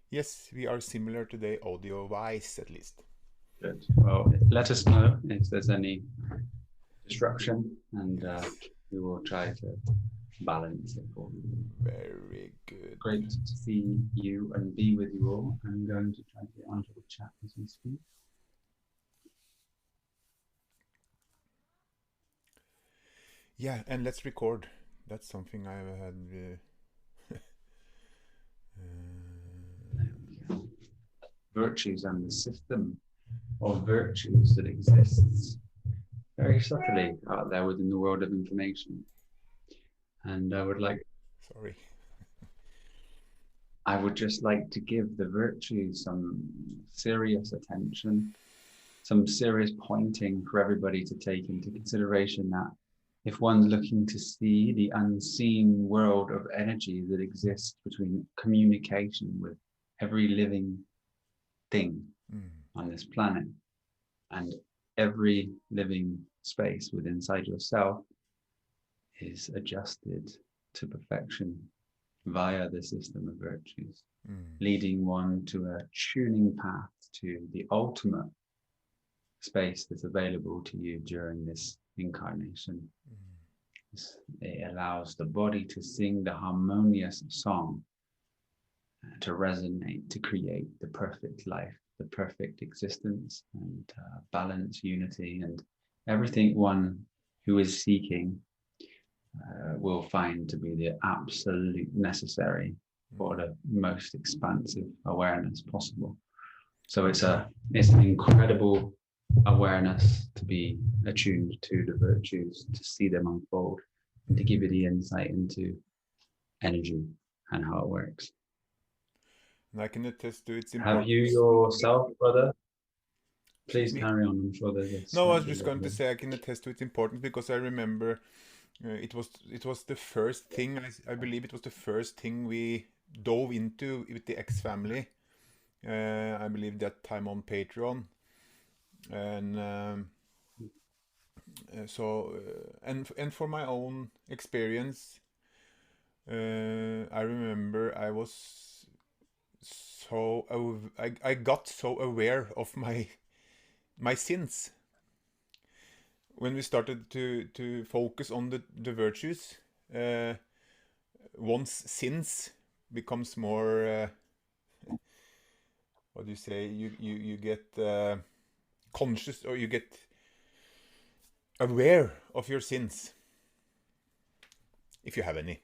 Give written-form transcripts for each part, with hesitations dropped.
Yes, we are similar today, audio-wise at least. Good. Well, let us know if there's any disruption, and Yes, we will try to balance it for you. very good. Great to see you and be with you all. I'm going to try to get onto the chat as we speak. Yeah, and let's record. That's something I've had. There we go. Virtues and the system of virtues that exists very subtly out there within the world of information. And Sorry. I would just like to give the virtues some serious attention, some serious pointing for everybody to take into consideration that if one's looking to see the unseen world of energy that exists between communication with every living thing Mm. on this planet and every living space within inside yourself is adjusted to perfection via the system of virtues, Mm. leading one to a tuning path to the ultimate space that's available to you during this incarnation. It allows the body to sing the harmonious song, to resonate, to create the perfect life, the perfect existence, and balance, unity, and everything one who is seeking will find to be the absolute necessary for the most expansive awareness possible. So it's an incredible awareness to be attuned to the virtues, to see them unfold, and to give you the insight into energy and how it works. And I can attest to its Have you importance. yourself, brother? Excuse Please me. carry on. I'm sure there's a No, I slight was just delay going to here. say I can attest to its importance because I remember it was the first thing I believe it was the first thing we dove into with the X family. I believe that time on Patreon, and and for my own experience, I remember I got so aware of my sins when we started to focus on the virtues. Uh, One's sins becomes more. What do you say? You get conscious, or you get aware of your sins if you have any.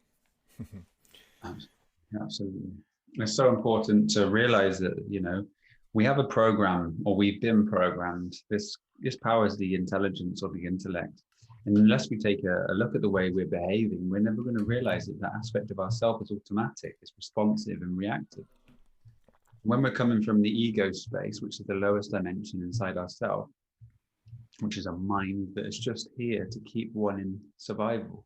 Absolutely. It's so important to realize that, we have a program, or we've been programmed. This powers the intelligence or the intellect. And unless we take a look at the way we're behaving, we're never going to realize that that aspect of ourself is automatic, it's responsive and reactive. When we're coming from the ego space, which is the lowest dimension inside ourself, which is a mind that is just here to keep one in survival.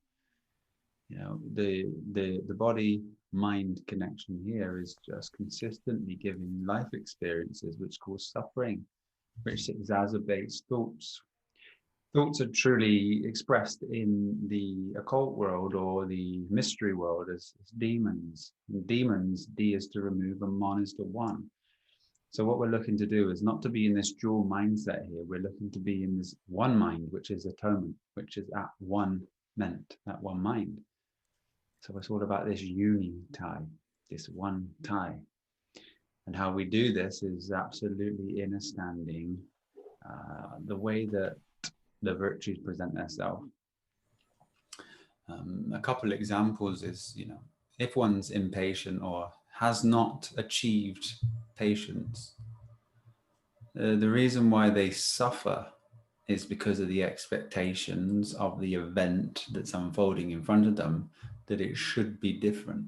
The body mind connection here is just consistently giving life experiences which cause suffering, which exacerbates thoughts. Thoughts are truly expressed in the occult world or the mystery world as demons. And demons, D is to remove and mon is to one. So what we're looking to do is not to be in this dual mindset here. We're looking to be in this one mind, which is atonement, which is at one meant, that one mind. So it's all about this uni tie, this one tie. And how we do this is absolutely understanding the way that the virtues present themselves. A couple examples is, if one's impatient or has not achieved patience, the reason why they suffer is because of the expectations of the event that's unfolding in front of them, that it should be different.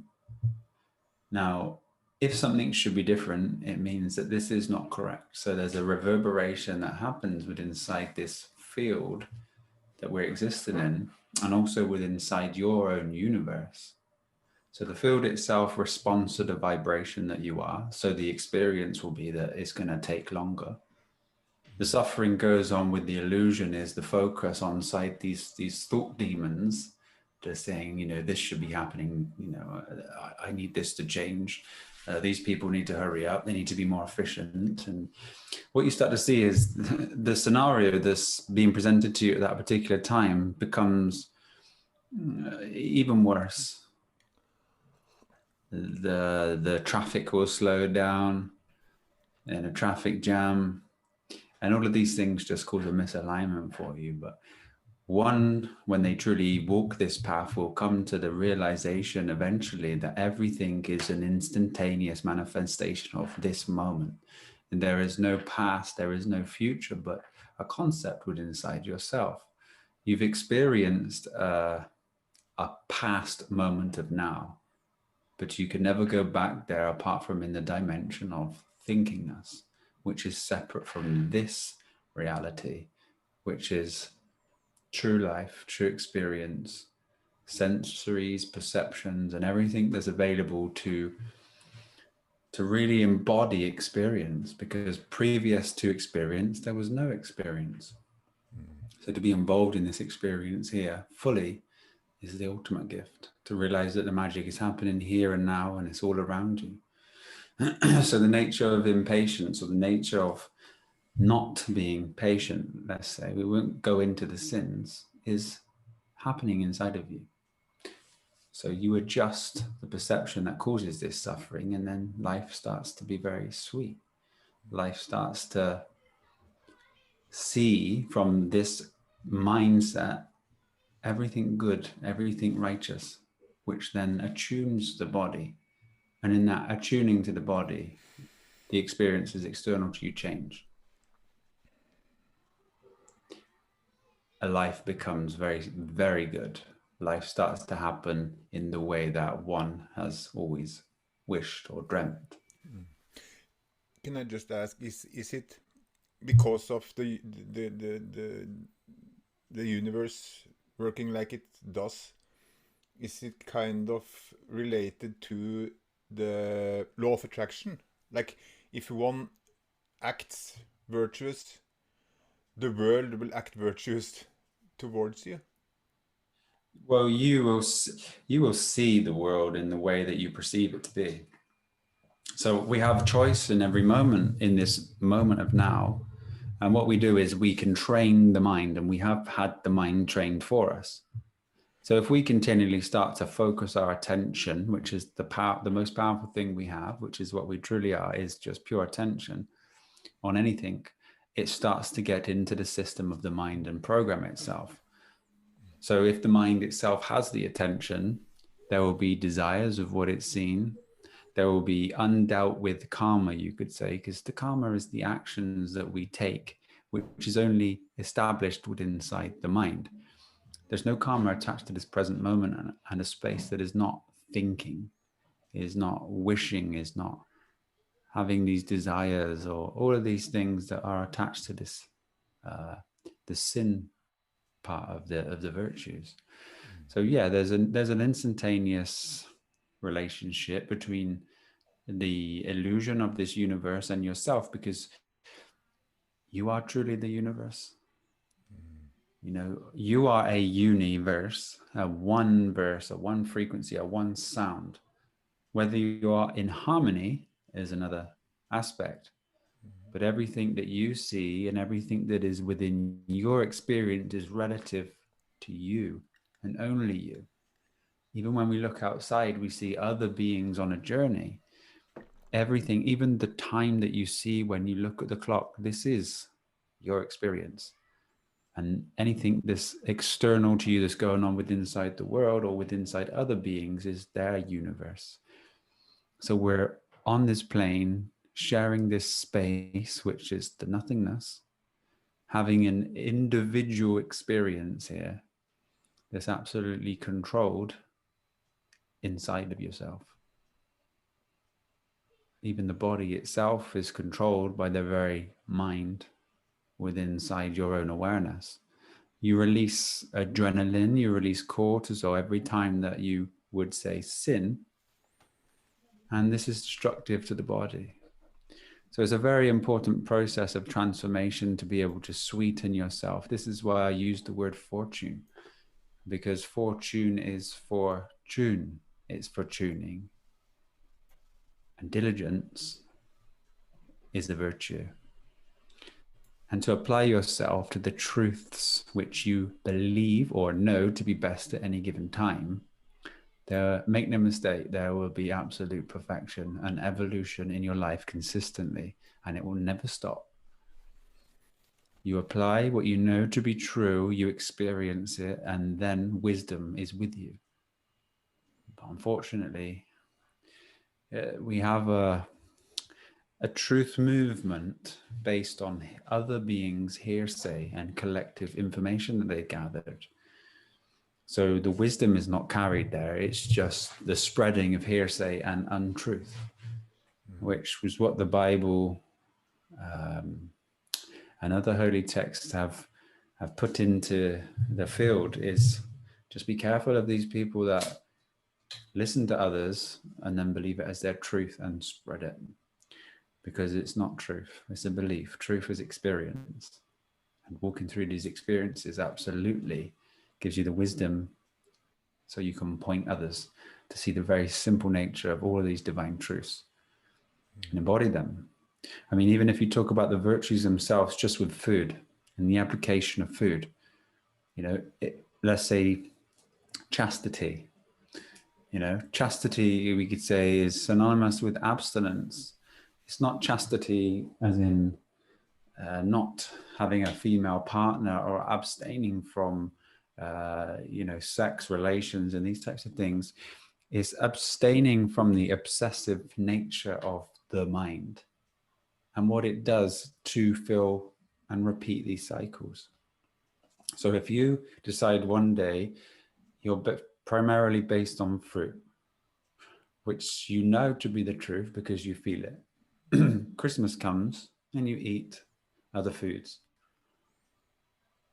Now, if something should be different, it means that this is not correct. So there's a reverberation that happens within inside this field that we're existing in, and also within inside your own universe. So the field itself responds to the vibration that you are. So the experience will be that it's going to take longer. The suffering goes on with the illusion is the focus on side these thought demons They're saying, you know, this should be happening. You know, I need this to change. These people need to hurry up. They need to be more efficient. And what you start to see is the scenario that's being presented to you at that particular time becomes even worse. The traffic will slow down in a traffic jam, and all of these things just cause a misalignment for you. But one, when they truly walk this path, will come to the realization eventually that everything is an instantaneous manifestation of this moment. And there is no past, there is no future, but a concept within inside yourself. You've experienced a past moment of now, but you can never go back there apart from in the dimension of thinkingness, which is separate from this reality, which is true life, true experience, sensories, perceptions, and everything that's available to really embody experience, because previous to experience, there was no experience. So to be involved in this experience here fully is the ultimate gift, to realize that the magic is happening here and now, and it's all around you. So the nature of impatience, or the nature of not being patient, let's say, we won't go into the sins, is happening inside of you. So you adjust the perception that causes this suffering, and then life starts to be very sweet. Life starts to see from this mindset everything good, everything righteous, which then attunes the body. And in that attuning to the body, the experiences external to you change. A life becomes very, very good. Life starts to happen in the way that one has always wished or dreamt. Can I just ask, is it because of the universe working like it does? Is it kind of related to the law of attraction? Like, if one acts virtuous, the world will act virtuous towards you. Well, you will see the world in the way that you perceive it to be. So we have choice in every moment, in this moment of now. And what we do is we can train the mind, and we have had the mind trained for us. So if we continually start to focus our attention, which is the most powerful thing we have, which is what we truly are, is just pure attention on anything, it starts to get into the system of the mind and program itself. So if the mind itself has the attention, there will be desires of what it's seen. There will be undealt with karma, you could say, because the karma is the actions that we take, which is only established within inside the mind. There's no karma attached to this present moment and a space that is not thinking, is not wishing, is not having these desires, or all of these things that are attached to this, the sin part of the virtues. So yeah, there's an instantaneous relationship between the illusion of this universe and yourself, because you are truly the universe. You know, you are a universe, a one verse, a one frequency, a one sound. Whether you are in harmony is another aspect. But everything that you see and everything that is within your experience is relative to you and only you. Even when we look outside, we see other beings on a journey. Everything, even the time that you see when you look at the clock, this is your experience. And anything that's external to you that's going on within inside the world or within inside other beings is their universe. So we're on this plane, sharing this space, which is the nothingness, having an individual experience here that's absolutely controlled inside of yourself. Even the body itself is controlled by the very mind within inside your own awareness. You release adrenaline, you release cortisol every time that you would say sin, and this is destructive to the body. So it's a very important process of transformation to be able to sweeten yourself. This is why I use the word fortune, because fortune is for tune, it's for tuning, and diligence is the virtue. And to apply yourself to the truths which you believe or know to be best at any given time, make no mistake, there will be absolute perfection and evolution in your life consistently, and it will never stop. You apply what you know to be true, you experience it, and then wisdom is with you. But unfortunately, we have a truth movement based on other beings' hearsay and collective information that they gathered. So the wisdom is not carried there. It's just the spreading of hearsay and untruth, which was what the Bible and other holy texts have put into the field, is just be careful of these people that listen to others and then believe it as their truth and spread it. Because it's not truth, it's a belief. Truth is experience. And walking through these experiences absolutely gives you the wisdom so you can point others to see the very simple nature of all of these divine truths and embody them. I mean, even if you talk about the virtues themselves just with food and the application of food, you know, let's say chastity. You know, chastity, we could say, is synonymous with abstinence. It's not chastity as in not having a female partner or abstaining from, sex relations and these types of things. It's abstaining from the obsessive nature of the mind and what it does to fill and repeat these cycles. So if you decide one day you're primarily based on fruit, which you know to be the truth because you feel it, Christmas comes and you eat other foods.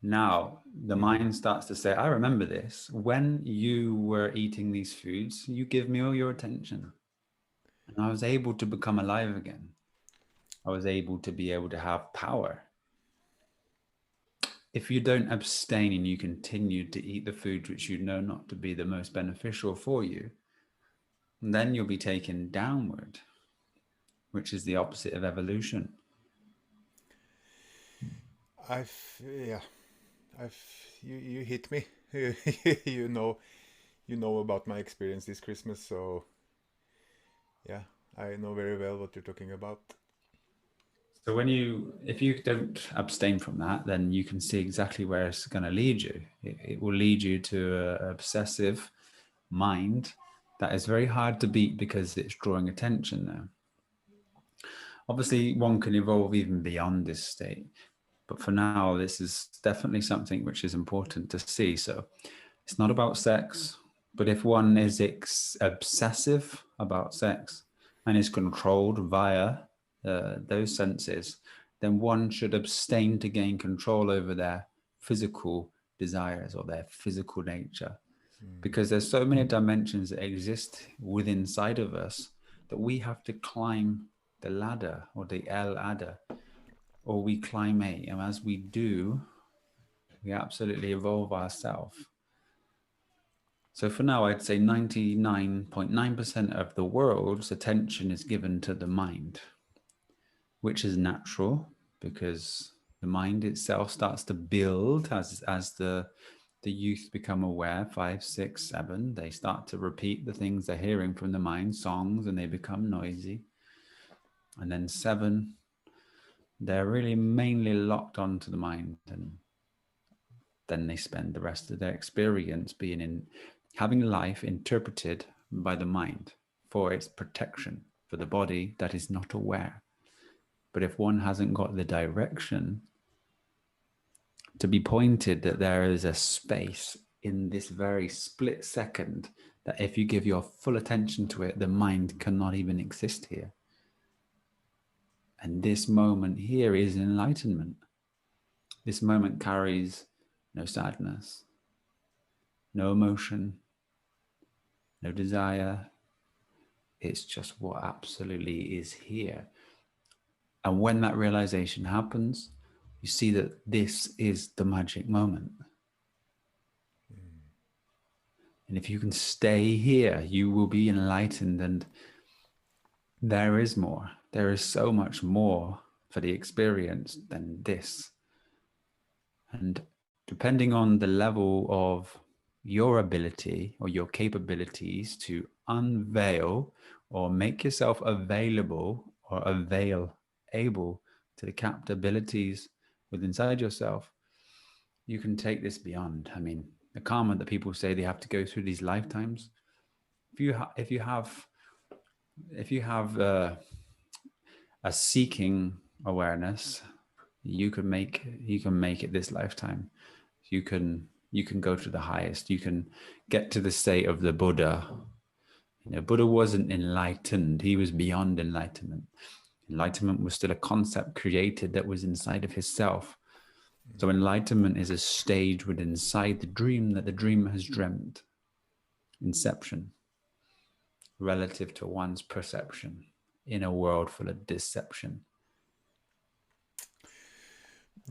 Now the mind starts to say, I remember this. When you were eating these foods, you give me all your attention. And I was able to become alive again. I was able to have power. If you don't abstain and you continue to eat the foods which you know not to be the most beneficial for you, then you'll be taken downward, which is the opposite of evolution. Yeah, you hit me. you know about my experience this Christmas, so yeah, I know very well what you're talking about. So if you don't abstain from that, then you can see exactly where it's going to lead you. It will lead you to an obsessive mind that is very hard to beat because it's drawing attention now. Obviously, one can evolve even beyond this state. But for now, this is definitely something which is important to see. So it's not about sex, but if one is obsessive about sex and is controlled via those senses, then one should abstain to gain control over their physical desires or their physical nature. Because there's so many dimensions that exist within inside of us that we have to climb the ladder or the ladder, or we climb it. And as we do, we absolutely evolve ourselves. So for now, I'd say 99.9% of the world's attention is given to the mind, which is natural because the mind itself starts to build as the youth become aware, 5, 6, 7, they start to repeat the things they're hearing from the mind, songs, and they become noisy. And then 7, they're really mainly locked onto the mind, and then they spend the rest of their experience having life interpreted by the mind for its protection, for the body that is not aware. But if one hasn't got the direction to be pointed that there is a space in this very split second that if you give your full attention to it, the mind cannot even exist here. And this moment here is enlightenment. This moment carries no sadness, no emotion, no desire. It's just what absolutely is here. And when that realization happens, you see that this is the magic moment. And if you can stay here, you will be enlightened. And there is more. There is so much more for the experience than this. And depending on the level of your ability or your capabilities to unveil or make yourself available or avail able to the capabilities within inside yourself, you can take this beyond. I mean, the karma that people say they have to go through these lifetimes. If you have a seeking awareness, you can make it this lifetime. You can go to the highest. You can get to the state of the Buddha. You know, Buddha wasn't enlightened. He was beyond enlightenment. Enlightenment was still a concept created that was inside of his self. So enlightenment is a stage within inside the dream that the dreamer has dreamt. Inception, relative to one's perception in a world full of deception.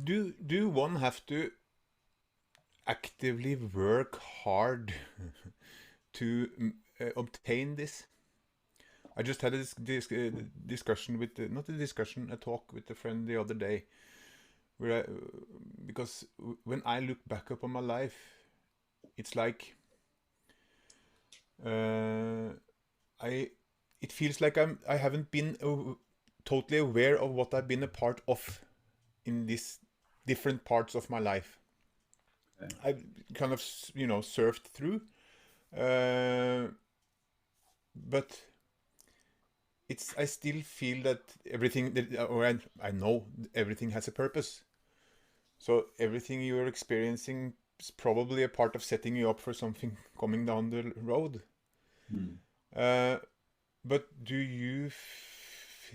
Do one have to actively work hard to obtain this? I just had a discussion with, not a discussion, a talk with a friend the other day, where because when I look back upon my life, it's like it feels like I haven't been totally aware of what I've been a part of in these different parts of my life. Okay. I've kind of, surfed through, but I still feel that everything or I know everything has a purpose. So everything you're experiencing is probably a part of setting you up for something coming down the road. But do you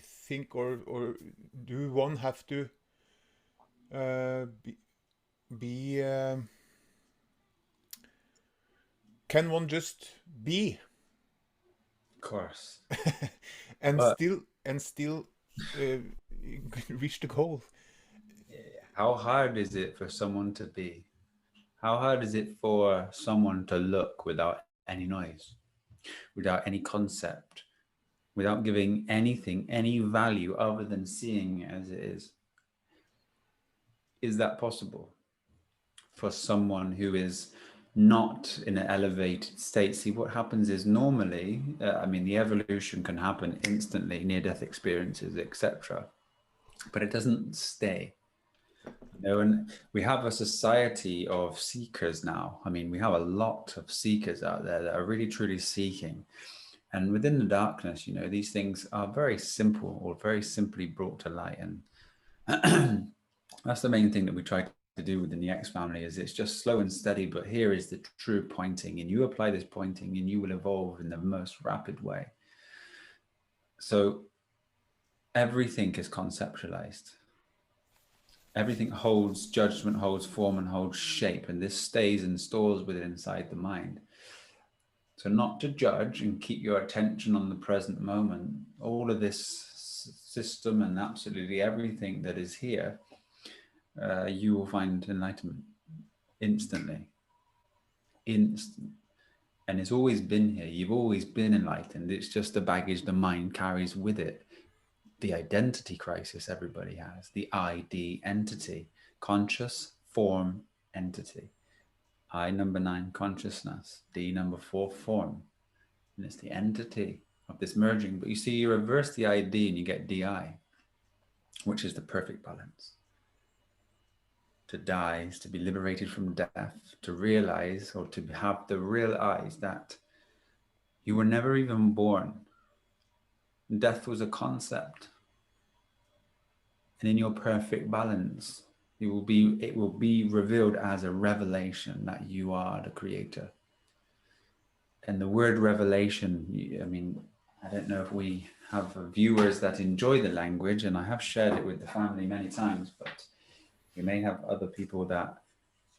think, or do one have to can one just be? Of course. and still reach the goal. How hard is it for someone to be? How hard is it for someone to look without any noise, without any concept, without giving anything any value other than seeing it as it is? Is that possible for someone who is not in an elevated state? See, what happens is normally, the evolution can happen instantly, near-death experiences, etc. But it doesn't stay. And we have a society of seekers now. We have a lot of seekers out there that are really truly seeking. And within the darkness, these things are very simple or very simply brought to light. And that's the main thing that we try to do within the X family, is it's just slow and steady, but here is the true pointing, and you apply this pointing and you will evolve in the most rapid way. So everything is conceptualized. Everything holds judgment, holds form, and holds shape, and this stays and stores within inside the mind. So not to judge and keep your attention on the present moment, all of this system and absolutely everything that is here, you will find enlightenment instantly. Instant. And it's always been here. You've always been enlightened. It's just the baggage the mind carries with it. The identity crisis everybody has, the ID entity, conscious form entity. I, number 9, consciousness. D, number 4, form. And it's the entity of this merging. But you see, you reverse the ID and you get DI, which is the perfect balance. To die is to be liberated from death, to realize or to have the realize that you were never even born. Death was a concept. And in your perfect balance, it will be revealed as a revelation that you are the creator. And the word revelation, I don't know if we have viewers that enjoy the language, and I have shared it with the family many times, but we may have other people that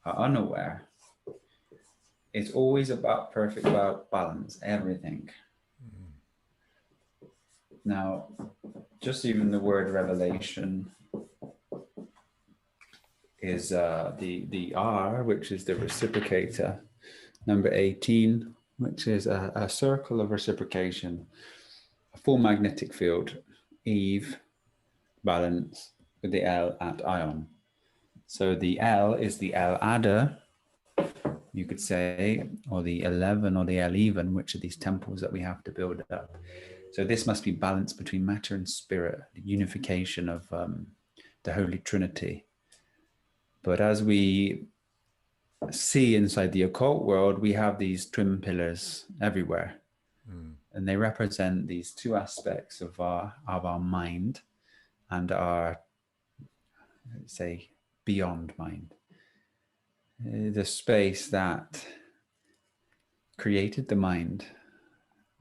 are unaware. It's always about perfect balance, everything. Now, just even the word revelation is the R, which is the reciprocator, Number 18, which is a circle of reciprocation, a full magnetic field, Eve, balance, with the L at ion. So the L is the L-adder, you could say, or the 11 or the L-even, which are these temples that we have to build up. So this must be balance between matter and spirit, the unification of the Holy Trinity. But as we see inside the occult world, we have these twin pillars everywhere. And they represent these two aspects of our mind and our, say, beyond mind. The space that created the mind,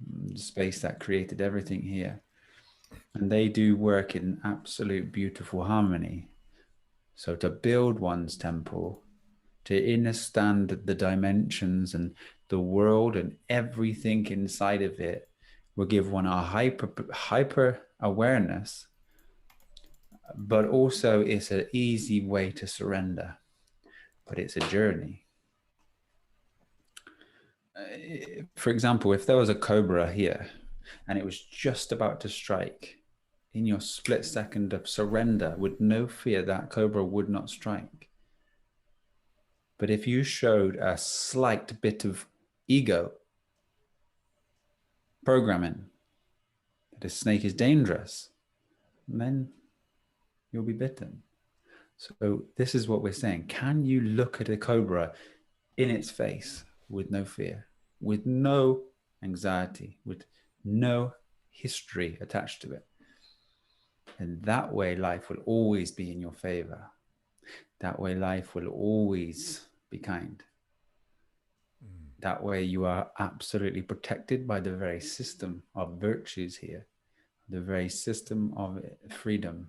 the space that created everything here. And they do work in absolute beautiful harmony. So to build one's temple, to innerstand the dimensions and the world and everything inside of it, will give one a hyper awareness, but also it's an easy way to surrender. But it's a journey. For example, if there was a cobra here and it was just about to strike, in your split second of surrender with no fear, that cobra would not strike. But if you showed a slight bit of ego programming that a snake is dangerous, then you'll be bitten. So this is what we're saying. Can you look at a cobra in its face with no fear, with no anxiety, with no history attached to it? And that way life will always be in your favor. That way life will always be kind. That way you are absolutely protected by the very system of virtues here, the very system of freedom.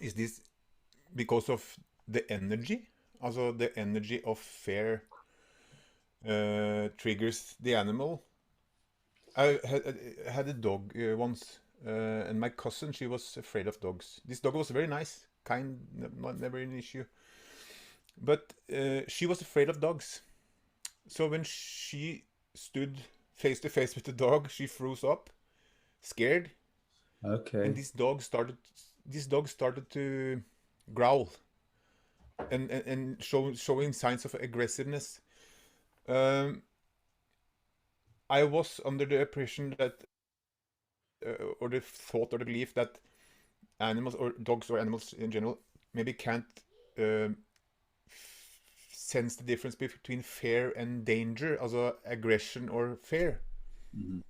Is this because of the energy? Also the energy of fear triggers the animal. I had a dog once, and my cousin, she was afraid of dogs. This dog was very nice, kind, never an issue. But she was afraid of dogs. So when she stood face to face with the dog, she froze up, scared. Okay. And this dog started to growl and showing signs of aggressiveness. I was under the impression that, or the thought or the belief that animals or dogs or animals in general maybe can't sense the difference between fear and danger, also aggression or fear. Mm-hmm.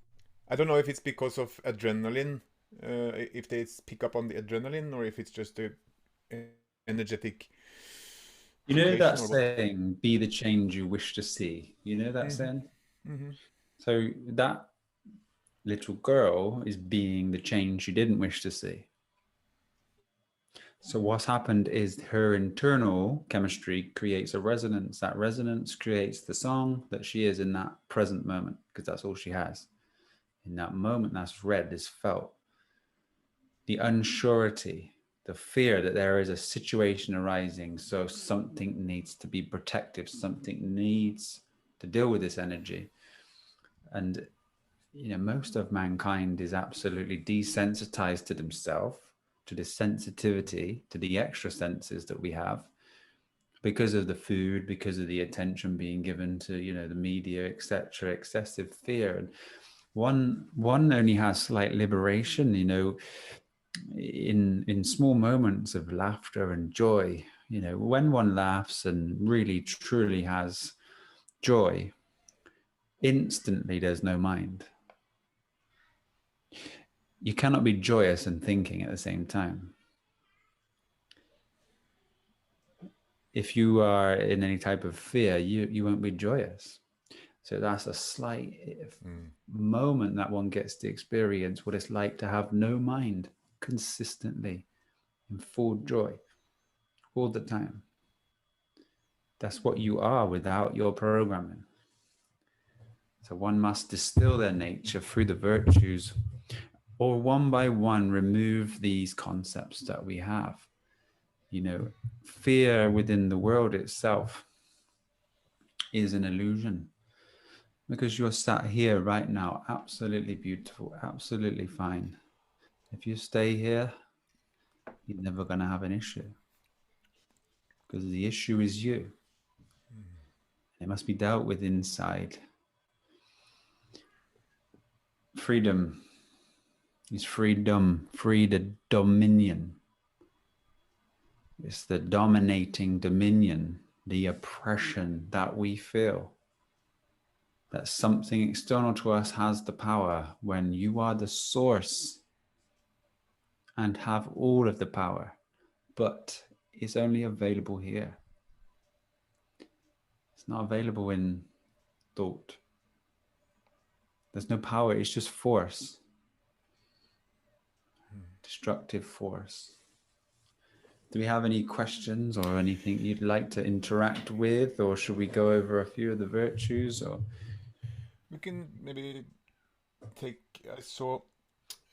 I don't know if it's because of adrenaline, if they pick up on the adrenaline, or if it's just a energetic. You know that saying, be the change you wish to see. You know that saying? Mm-hmm. So that little girl is being the change she didn't wish to see. So what's happened is her internal chemistry creates a resonance. That resonance creates the song that she is in that present moment, because that's all she has. In that moment, that's read, is felt. The unsurety, the fear that there is a situation arising, so something needs to be protective, something needs to deal with this energy. And you know, most of mankind is absolutely desensitized to themselves, to the sensitivity, to the extra senses that we have, because of the food, because of the attention being given to, you know, the media, etc., excessive fear. And one only has slight liberation, you know, in small moments of laughter and joy. You know, when one laughs and really truly has joy, instantly there's no mind. You cannot be joyous and thinking at the same time. If you are in any type of fear, you won't be joyous. So that's a slight moment that one gets to experience what it's like to have no mind consistently in full joy all the time. That's what you are without your programming. So one must distill their nature through the virtues, or one by one remove these concepts that we have. You know, fear within the world itself is an illusion, because you're sat here right now, absolutely beautiful, absolutely fine. If you stay here, you're never going to have an issue, because the issue is you. It must be dealt with inside. Freedom is freedom, free the dominion. It's the dominating dominion, the oppression that we feel. That something external to us has the power when you are the source and have all of the power, but it's only available here. It's not available in thought. There's no power, it's just force. Destructive force. Do we have any questions or anything you'd like to interact with, or should we go over a few of the virtues? Or We can maybe take. I saw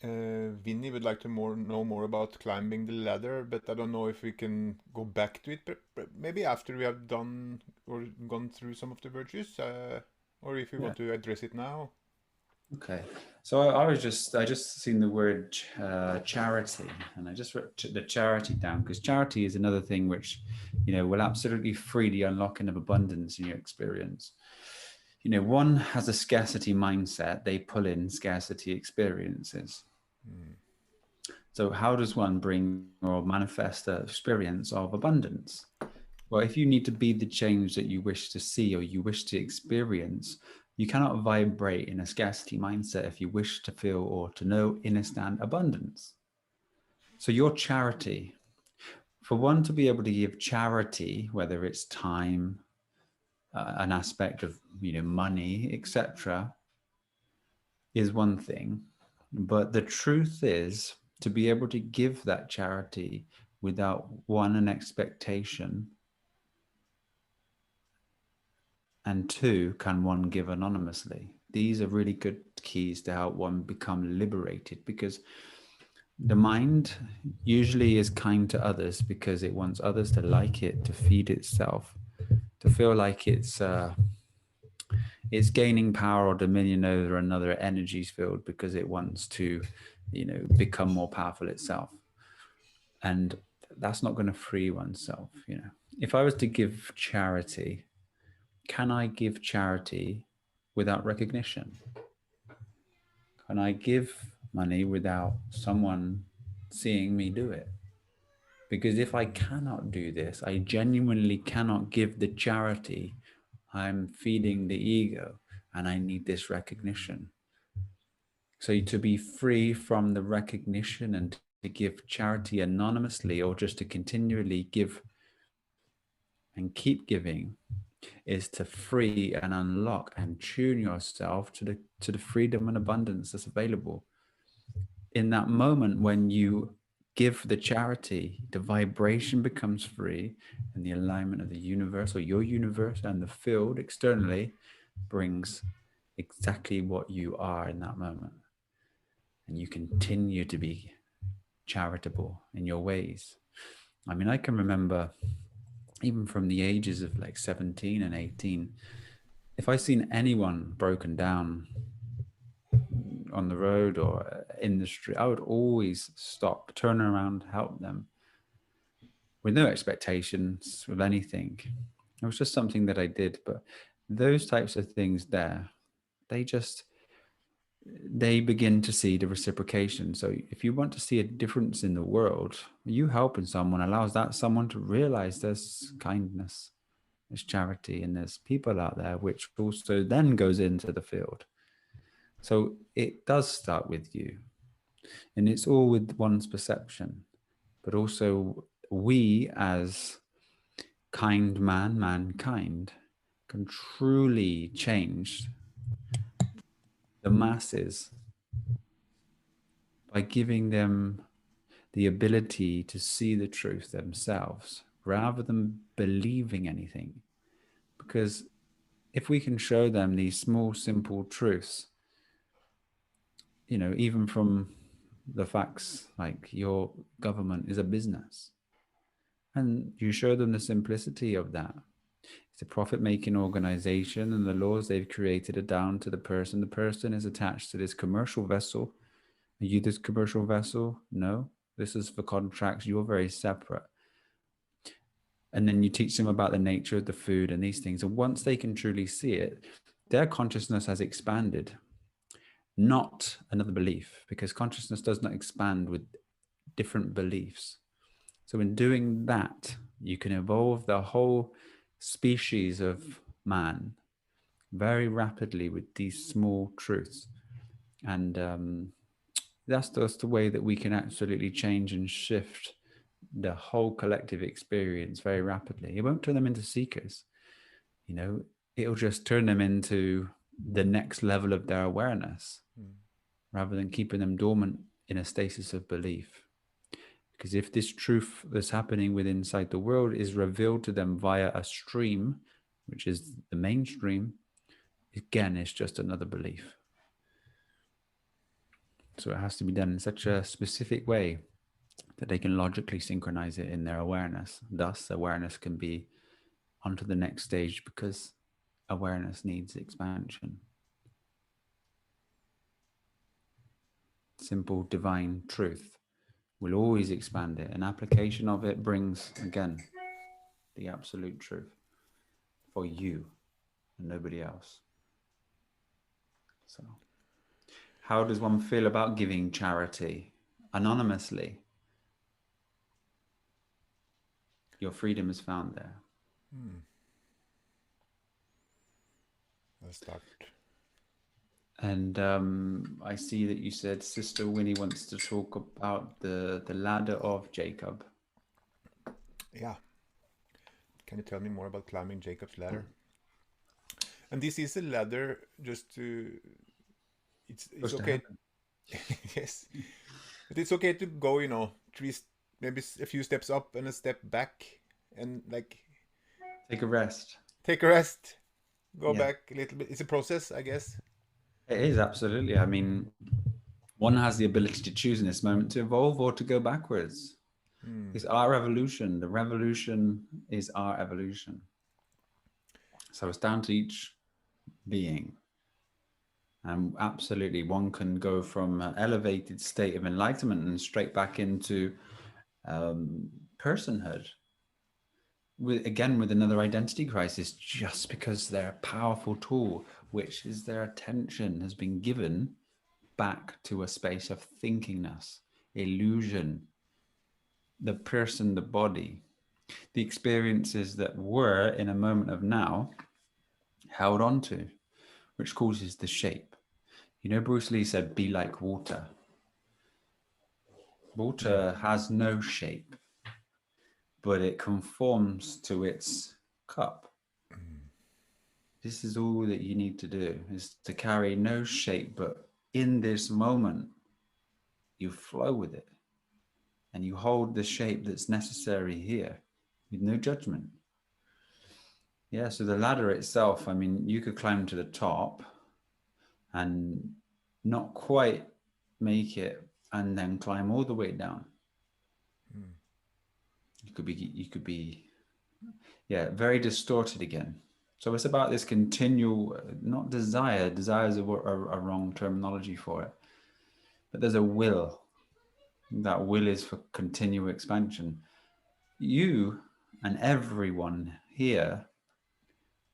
Vinny would like to know more about climbing the ladder, but I don't know if we can go back to it. But maybe after we have done or gone through some of the virtues, or if you yeah. want to address it now. Okay, so I just seen the word charity, and I just wrote the charity down, because charity is another thing which, will absolutely free the unlocking of abundance in your experience. One has a scarcity mindset; they pull in scarcity experiences. So how does one bring or manifest an experience of abundance? Well, if you need to be the change that you wish to see or you wish to experience, you cannot vibrate in a scarcity mindset if you wish to feel or to know innerstand abundance. So your charity, for one to be able to give charity, whether it's time, an aspect of money, etc., is one thing. But the truth is, to be able to give that charity without an expectation, and two, can one give anonymously? These are really good keys to help one become liberated, because the mind usually is kind to others because it wants others to like it, to feed itself, to feel like it's gaining power or dominion over another energies field, because it wants to, become more powerful itself. And that's not going to free oneself. If I was to give charity, can I give charity without recognition? Can I give money without someone seeing me do it? Because if I cannot do this, I genuinely cannot give the charity. I'm feeding the ego, and I need this recognition. So to be free from the recognition and to give charity anonymously, or just to continually give and keep giving, is to free and unlock and tune yourself to the freedom and abundance that's available. In that moment when you give the charity, the vibration becomes free, and the alignment of the universe, or your universe, and the field externally brings exactly what you are in that moment. And you continue to be charitable in your ways. I mean, I can remember even from the ages of like 17 and 18, if I seen anyone broken down on the road or in the street, I would always stop, turn around, help them with no expectations of anything. It was just something that I did. But those types of things there, they begin to see the reciprocation. So if you want to see a difference in the world, you helping someone allows that someone to realize there's kindness, there's charity, and there's people out there, which also then goes into the field. So it does start with you, and it's all with one's perception, but also we as mankind can truly change the masses by giving them the ability to see the truth themselves rather than believing anything. Because if we can show them these small, simple truths, even from the facts like your government is a business, and you show them the simplicity of that, It's a profit-making organization, and the laws they've created are down to the person. The person is attached to this commercial vessel. Are you this commercial vessel? No. This is for contracts. You're very separate. And then you teach them about the nature of the food and these things. And once they can truly see it, their consciousness has expanded, not another belief, because consciousness does not expand with different beliefs. So in doing that, you can evolve the whole species of man very rapidly with these small truths. And that's the way that we can absolutely change and shift the whole collective experience very rapidly. It won't turn them into seekers, you know, it'll just turn them into the next level of their awareness, rather than keeping them dormant in a stasis of belief. Because if this truth that's happening within inside the world is revealed to them via a stream, which is the mainstream, again, it's just another belief. So it has to be done in such a specific way that they can logically synchronize it in their awareness. Thus, awareness can be onto the next stage, because awareness needs expansion. Simple divine truth will always expand it. An application of it brings, again, the absolute truth for you and nobody else. So, how does one feel about giving charity anonymously? Your freedom is found there. I'll start. And I see that you said Sister Winnie wants to talk about the ladder of Jacob. Yeah. Can you tell me more about climbing Jacob's ladder? And this is a ladder just to... It's okay. Yes. But it's okay to go, you know, maybe a few steps up and a step back, and like... Take a rest. Take a rest. Go back a little bit. It's a process, I guess. It is, absolutely. I mean, one has the ability to choose in this moment to evolve or to go backwards. It's our evolution. The revolution is our evolution. So it's down to each being. And absolutely, one can go from an elevated state of enlightenment and straight back into personhood. With another identity crisis, just because they're a powerful tool, which is their attention has been given back to a space of thinkingness, illusion, the person, the body, the experiences that were in a moment of now held on to, which causes the shape. You know, Bruce Lee said, be like water. Water has no shape, but it conforms to its cup. This is all that you need to do, is to carry no shape, but in this moment, you flow with it and you hold the shape that's necessary here with no judgment. Yeah, so the ladder itself, I mean, you could climb to the top and not quite make it and then climb all the way down. You could be, very distorted again. So it's about this continual, not desire. Desire is a wrong terminology for it. But there's a will. That will is for continual expansion. You and everyone here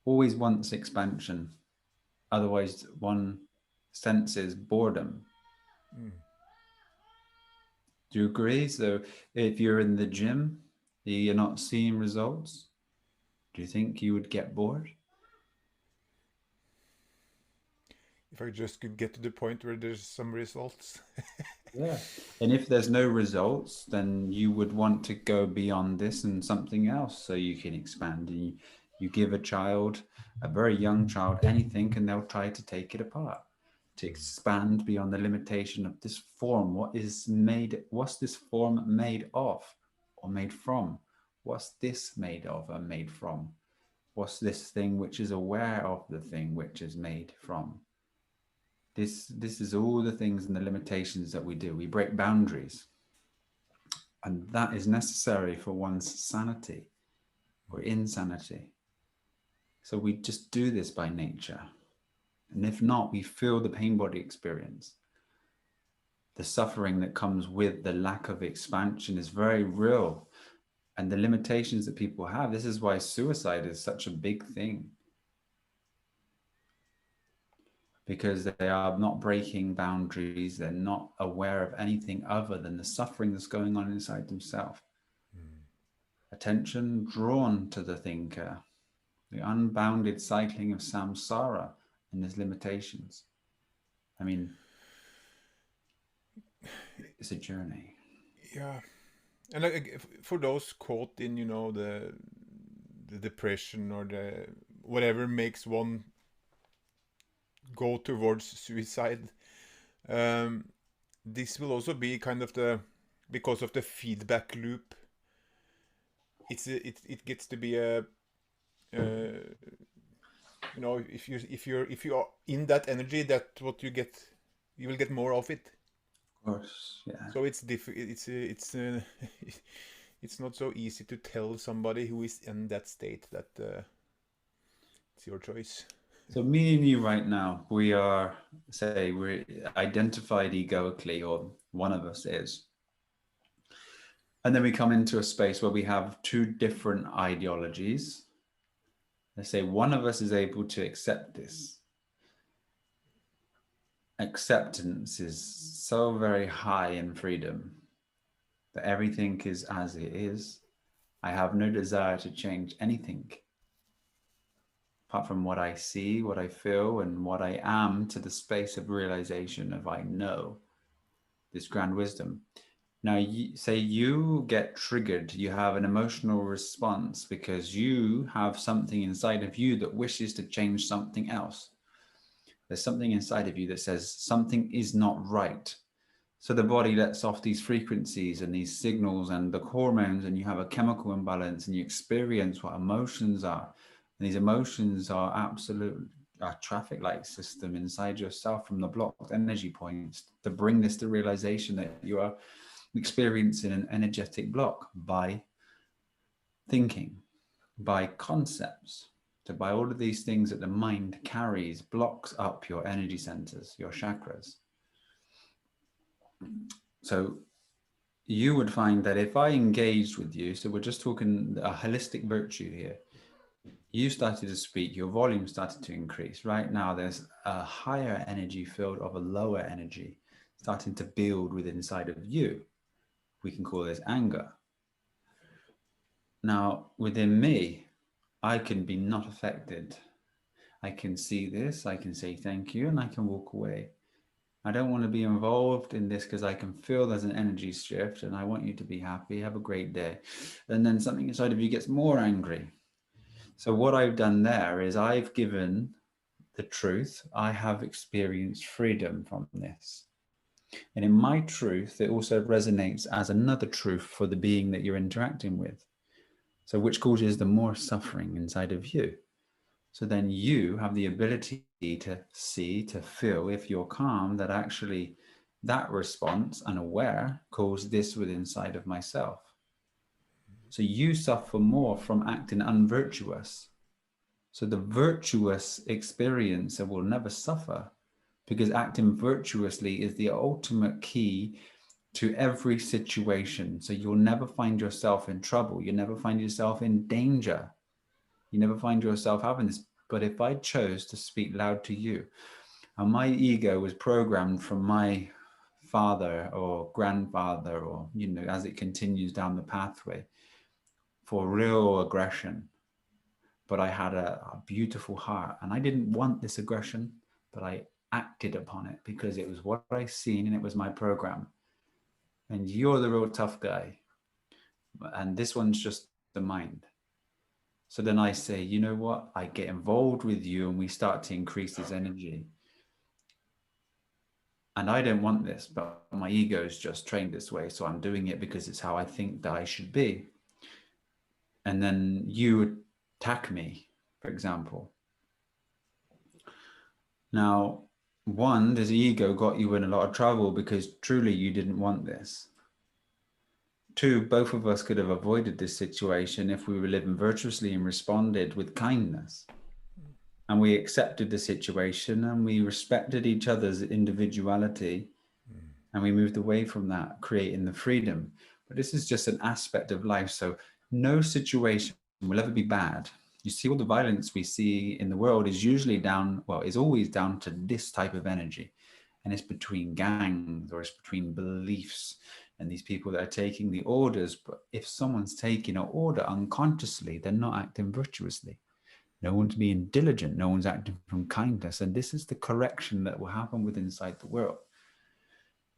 always wants expansion. Otherwise, one senses boredom. Do you agree? So if you're in the gym, you're not seeing results, do you think you would get bored? If I just could get to the point where there's some results. Yeah. And if there's no results, then you would want to go beyond this and something else so you can expand. And you give a child, a very young child, anything, and they'll try to take it apart, to expand beyond the limitation of this form. What's this form made of or made from? What's this made of or made from? What's this thing which is aware of the thing which is made from? This is all the things and the limitations that we do. We break boundaries. And that is necessary for one's sanity or insanity. So we just do this by nature. And if not, we feel the pain body experience. The suffering that comes with the lack of expansion is very real. And the limitations that people have, this is why suicide is such a big thing. Because they are not breaking boundaries, they're not aware of anything other than the suffering that's going on inside themselves. Attention drawn to the thinker, the unbounded cycling of samsara and its limitations. I mean, it's a journey. Yeah, and like for those caught in, you know, the depression or the whatever makes one go towards suicide, um, this will also be kind of the, because of the feedback loop. It gets to be a you know, if you are in that energy, that what you get, you will get more of it. Of course, yeah. So it's not so easy to tell somebody who is in that state that it's your choice. So me and you right now, we are, say, we're identified egoically, or one of us is. And then we come into a space where we have two different ideologies. Let's say one of us is able to accept this. Acceptance is so very high in freedom that everything is as it is. I have no desire to change anything apart from what I see, what I feel, and what I am, to the space of realization of I know this grand wisdom. Now, say you get triggered, you have an emotional response because you have something inside of you that wishes to change something else. There's something inside of you that says something is not right. So the body lets off these frequencies and these signals and the hormones, and you have a chemical imbalance, and you experience what emotions are. And these emotions are absolute a traffic light system inside yourself from the blocked energy points to bring this to realization that you are experiencing an energetic block by thinking, by concepts. So by all of these things that the mind carries, blocks up your energy centers, your chakras. So you would find that if I engaged with you, so we're just talking a holistic virtue here, you started to speak, your volume started to increase. Right now, there's a higher energy field of a lower energy starting to build within inside of you. We can call this anger. Now, within me, I can be not affected. I can see this, I can say thank you, and I can walk away. I don't want to be involved in this because I can feel there's an energy shift and I want you to be happy, have a great day. And then something inside of you gets more angry. So what I've done there is I've given the truth. I have experienced freedom from this. And in my truth, it also resonates as another truth for the being that you're interacting with. So which causes the more suffering inside of you. So then you have the ability to see, to feel, if you're calm, that actually that response, unaware, caused this within inside of myself. So you suffer more from acting unvirtuous. So the virtuous experiencer will never suffer, because acting virtuously is the ultimate key to every situation. So you'll never find yourself in trouble. You never find yourself in danger. You never find yourself having this. But if I chose to speak loud to you, and my ego was programmed from my father or grandfather, or, you know, as it continues down the pathway, for real aggression. But I had a beautiful heart, and I didn't want this aggression, but I acted upon it because it was what I seen and it was my program. And you're the real tough guy, and this one's just the mind. So then I say, you know what? I get involved with you and we start to increase this energy. And I don't want this, but my ego is just trained this way. So I'm doing it because it's how I think that I should be. And then you attack me, for example. Now, one, this ego got you in a lot of trouble because truly you didn't want this. Two, both of us could have avoided this situation if we were living virtuously and responded with kindness. and we accepted the situation and we respected each other's individuality, and we moved away from that, creating the freedom. But this is just an aspect of life. So no situation will ever be bad. You see, all the violence we see in the world is usually down, well, is always down to this type of energy. And it's between gangs, or it's between beliefs and these people that are taking the orders. But if someone's taking an order unconsciously, they're not acting virtuously. No one's being diligent. No one's acting from kindness. And this is the correction that will happen within inside the world.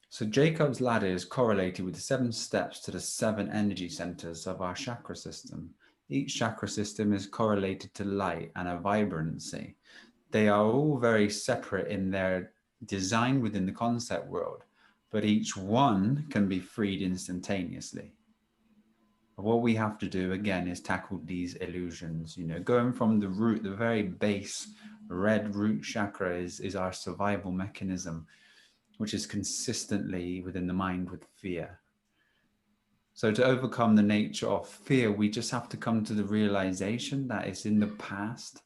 So Jacob's ladder is correlated with the 7 steps to the 7 energy centers of our chakra system. Each chakra system is correlated to light and a vibrancy. They are all very separate in their design within the concept world, but each one can be freed instantaneously. What we have to do again is tackle these illusions, going from the root, the very base red root chakra is our survival mechanism, which is consistently within the mind with fear. So to overcome the nature of fear, we just have to come to the realization that it's in the past.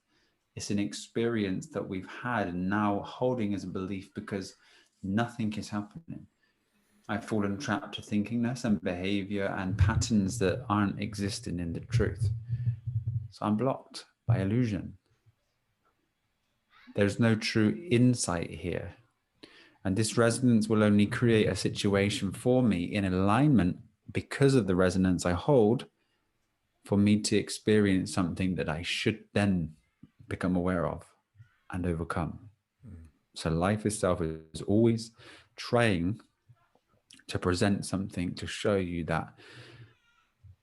It's an experience that we've had and now holding as a belief because nothing is happening. I've fallen trapped to thinkingness and behavior and patterns that aren't existing in the truth. So I'm blocked by illusion. There's no true insight here. And this resonance will only create a situation for me in alignment because of the resonance I hold for me to experience something that I should then become aware of and overcome. So life itself is always trying to present something to show you that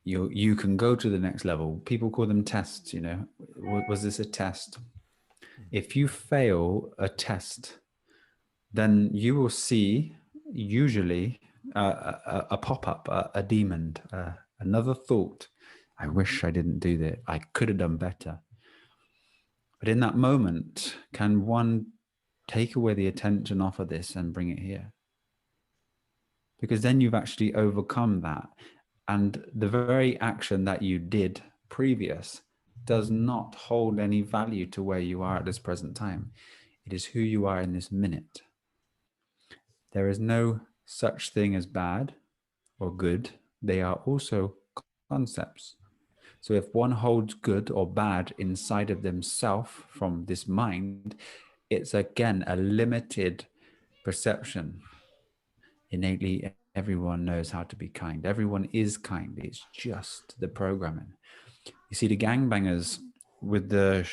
you can go to the next level. People call them tests, Was this a test? If you fail a test, then you will see usually a pop-up, a demon, another thought. I wish I didn't do that. I could have done better. But in that moment, can one take away the attention off of this and bring it here? Because then you've actually overcome that. And the very action that you did previous does not hold any value to where you are at this present time. It is who you are in this minute. There is no such thing as bad or good. They are also concepts. So if one holds good or bad inside of themselves from this mind, it's again a limited perception. Innately, everyone knows how to be kind. Everyone is kind. It's just the programming. You see the gangbangers with the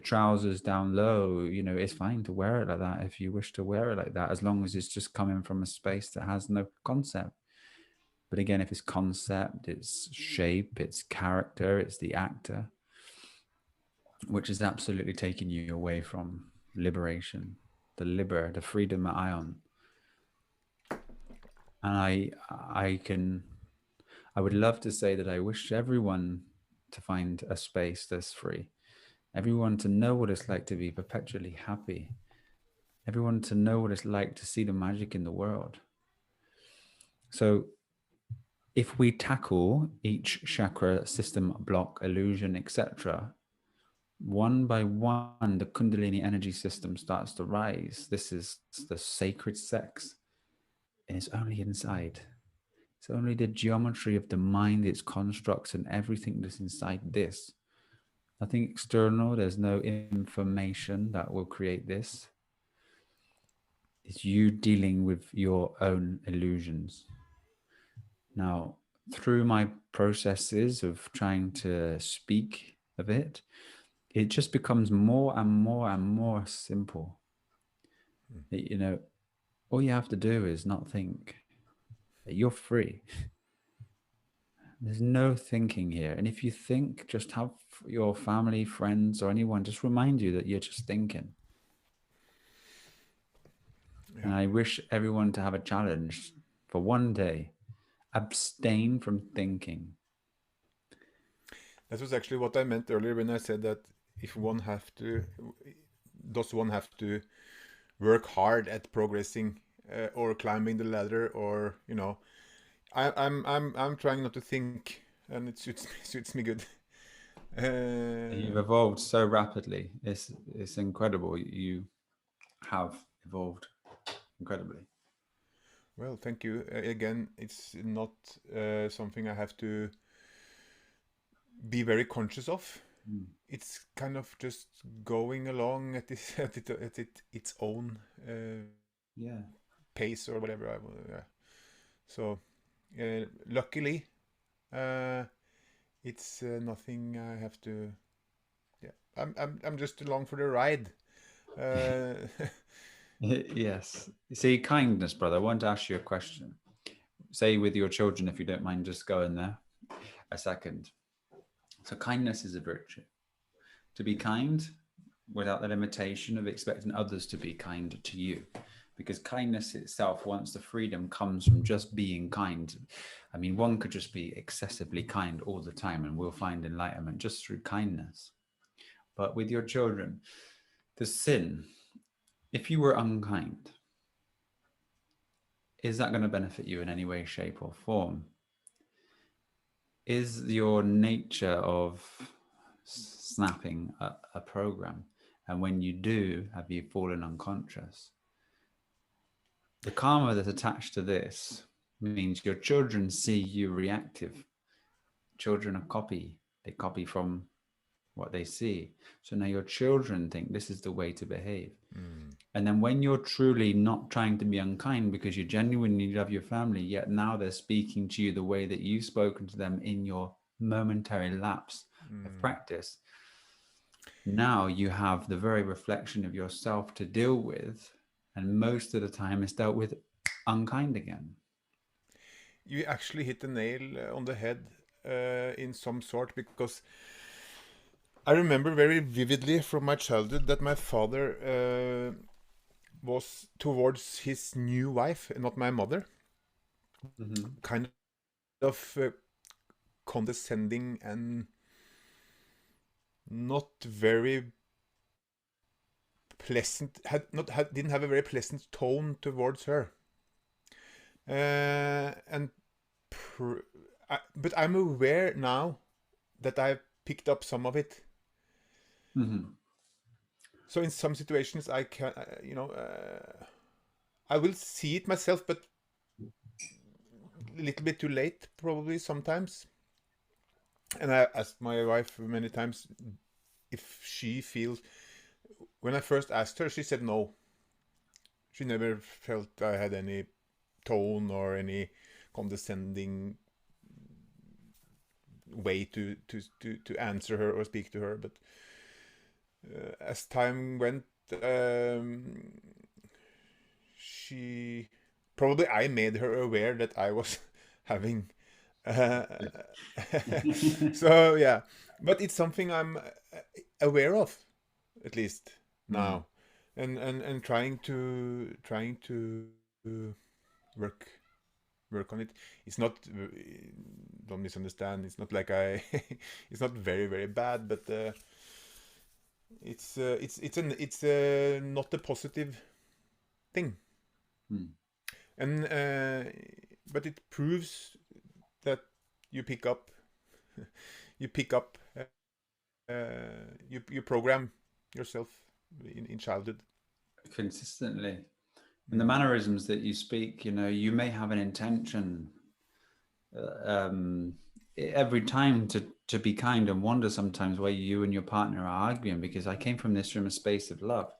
trousers down low, it's fine to wear it like that if you wish to wear it like that, as long as it's just coming from a space that has no concept. But again, if it's concept, it's shape, it's character, it's the actor, which is absolutely taking you away from liberation, the freedom at ion. And I would love to say that I wish everyone to find a space that's free, everyone to know what it's like to be perpetually happy, everyone to know what it's like to see the magic in the world. So if we tackle each chakra, system, block, illusion, etc., one by one, the Kundalini energy system starts to rise. This is the sacred sex, and it's only inside. It's only the geometry of the mind, its constructs, and everything that's inside this. Nothing external. There's no information that will create this. It's you dealing with your own illusions. Now, through my processes of trying to speak of it, it just becomes more and more and more simple. All you have to do is not think. You're free. There's no thinking here. And if you think, just have your family, friends, or anyone just remind you that you're just thinking. Yeah. And I wish everyone to have a challenge for one day. Abstain from thinking. That was actually what I meant earlier when I said that if does one have to work hard at progressing or climbing the ladder, or I'm trying not to think, and it suits me good. You've Uh, evolved so rapidly. It's incredible. You have evolved incredibly. well, thank you. Again, it's not something I have to be very conscious of. Mm. It's kind of just going along at this its own Yeah. pace or whatever. Yeah. So luckily, uh, it's nothing I have to. Yeah, I'm just along for the ride. Uh, Yes. See, kindness, brother. I want to ask you a question. Say with your children, if you don't mind just going there a second. So kindness is a virtue. To be kind without the limitation of expecting others to be kind to you. Because kindness itself, once the freedom comes from just being kind. I mean, one could just be excessively kind all the time and we'll find enlightenment just through kindness. But with your children, the sin, if you were unkind, is that going to benefit you in any way, shape, or form? Is your nature of snapping a program? And when you do, have you fallen unconscious? The karma that's attached to this means your children see you reactive. Children are copy. They copy from what they see. So now your children think this is the way to behave. mm, And then when you're truly not trying to be unkind because you genuinely love your family, yet now they're speaking to you the way that you've spoken to them in your momentary lapse of mm. practice, now you have the very reflection of yourself to deal with. And most of the time it's dealt with unkind again. You actually hit the nail on the head in some sort, because I remember very vividly from my childhood that my father was towards his new wife, not my mother, Mm-hmm. kind of condescending and not very pleasant. Didn't have a very pleasant tone towards her. And but I'm aware now that I've picked up some of it. Mm-hmm. So in some situations, I can, I will see it myself, but a little bit too late, probably sometimes. And I asked my wife many times if she feels. When I first asked her, she said no. She never felt I had any tone or any condescending way to answer her or speak to her. But as time went, she probably I made her aware that I was having. Uh, so yeah, but it's something I'm aware of, at least Mm. now, and trying to work work on it. It's not, don't misunderstand. It's not like I. It's not very bad, but it's not a positive thing, Mm. and but it proves that you pick up you pick up you program yourself in childhood. Consistently. And the Mm. mannerisms that you speak, you may have an intention um, every time to be kind, and wonder sometimes why you and your partner are arguing, because I came from this from a space of love.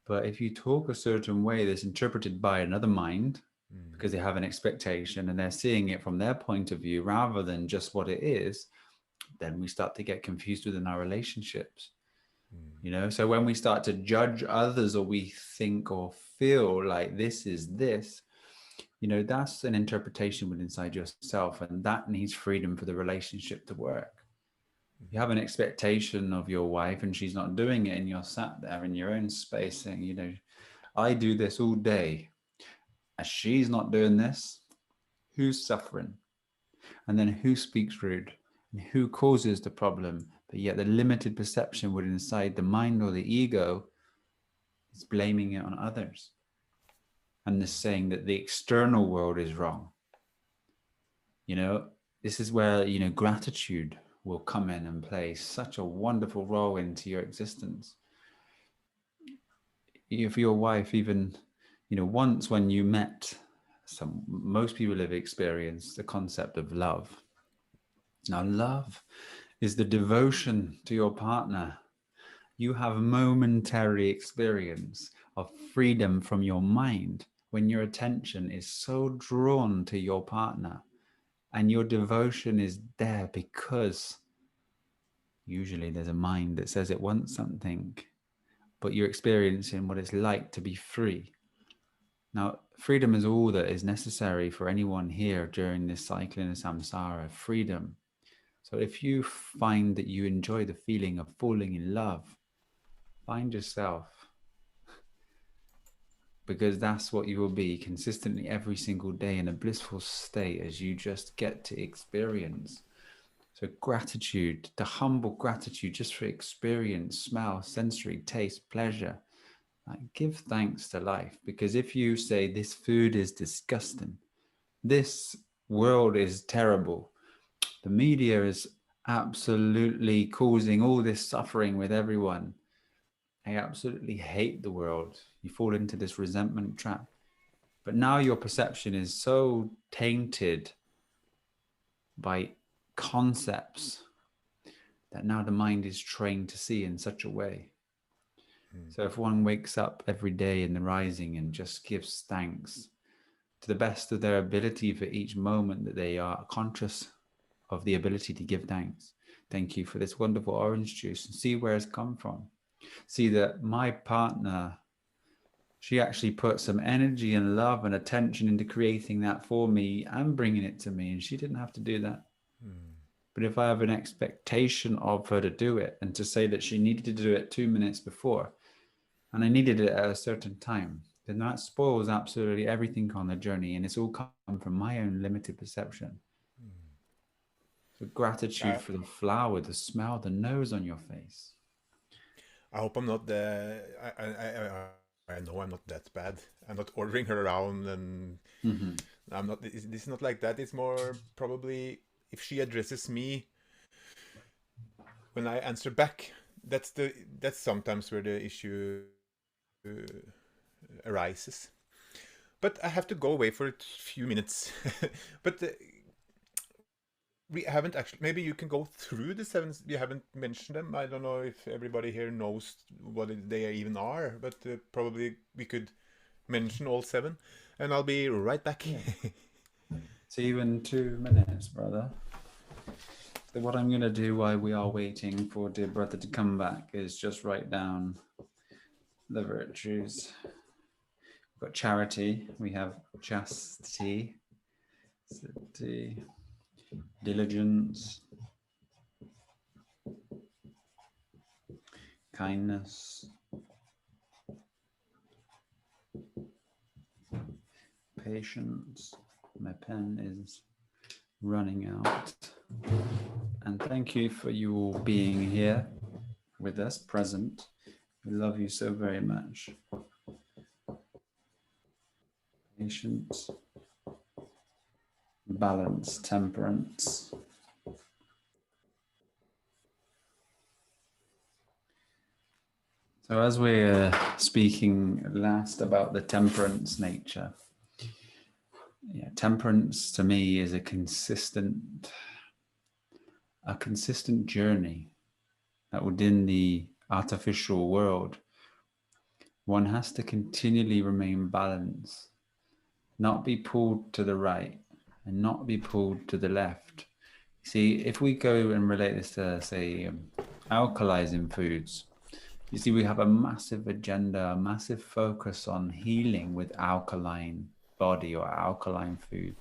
But if you talk a certain way that's interpreted by another mind, Mm. because they have an expectation and they're seeing it from their point of view rather than just what it is, then we start to get confused within our relationships. Mm. So when we start to judge others, or we think or feel like this is this, that's an interpretation within inside yourself, and that needs freedom for the relationship to work. You have an expectation of your wife and she's not doing it, and you're sat there in your own space saying, I do this all day and she's not doing this. Who's suffering? And then who speaks rude? And who causes the problem? But yet the limited perception within inside the mind or the ego is blaming it on others, and this saying that the external world is wrong. This is where gratitude will come in and play such a wonderful role into your existence. If your wife, even, once when you met most people have experienced the concept of love. Now, love is the devotion to your partner. You have momentary experience of freedom from your mind when your attention is so drawn to your partner, and your devotion is there because usually there's a mind that says it wants something, but you're experiencing what it's like to be free. Now, freedom is all that is necessary for anyone here during this cycling of samsara, freedom. So if you find that you enjoy the feeling of falling in love, find yourself, because that's what you will be consistently every single day, in a blissful state as you just get to experience. So gratitude, the humble gratitude just for experience, smell, sensory, taste, pleasure. Like, give thanks to life, because if you say this food is disgusting, this world is terrible, the media is absolutely causing all this suffering with everyone, I absolutely hate the world, you fall into this resentment trap. But now your perception is so tainted by concepts that now the mind is trained to see in such a way. So if one wakes up every day in the rising and just gives thanks to the best of their ability for each moment that they are conscious of the ability to give thanks. Thank you for this wonderful orange juice, and see where it's come from. See that my partner, she actually put some energy and love and attention into creating that for me and bringing it to me, and she didn't have to do that. But if I have an expectation of her to do it, and to say that she needed to do it 2 minutes before, and I needed it at a certain time, then that spoils absolutely everything on the journey, and it's all come from my own limited perception. So gratitude for the flower, the smell, the nose on your face. I hope I'm not the. I know I'm not that bad. I'm not ordering her around, and I'm not. This is not like that. It's more probably if she addresses me when I answer back. That's sometimes where the issue arises. But I have to go away for a few minutes. But we haven't actually. Maybe you can go through the seven. We haven't mentioned them. I don't know if everybody here knows what they even are, but probably we could mention all seven, and I'll be right back. Yeah. See you in 2 minutes, brother. So what I'm going to do while we are waiting for dear brother to come back is just write down the virtues. We've got charity, we have chastity, diligence, kindness, patience. My pen is running out. And thank you for you all being here with us, present. We love you so very much. Patience, balance, temperance. So as we're speaking last about the temperance nature, temperance to me is a consistent journey that within the artificial world, one has to continually remain balanced, not be pulled to the right and not be pulled to the left. See, if we go and relate this to, say, alkalizing foods, you see, we have a massive agenda, a massive focus on healing with alkaline body or alkaline food.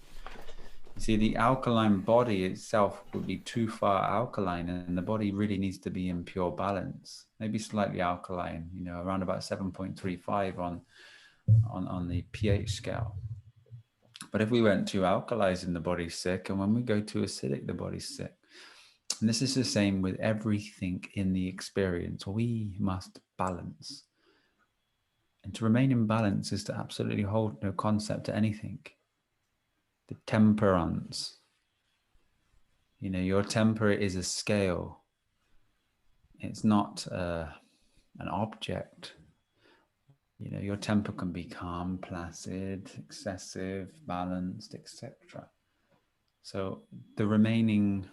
You see, the alkaline body itself would be too far alkaline, and the body really needs to be in pure balance, maybe slightly alkaline, around about 7.35 on the pH scale. But if we went too alkalizing, the body's sick, and when we go too acidic, the body's sick. And this is the same with everything in the experience. We must balance. And to remain in balance is to absolutely hold no concept to anything. The temperance. You know, your temper is a scale. It's not an object. You know, your temper can be calm, placid, excessive, balanced, etc. So the remaining,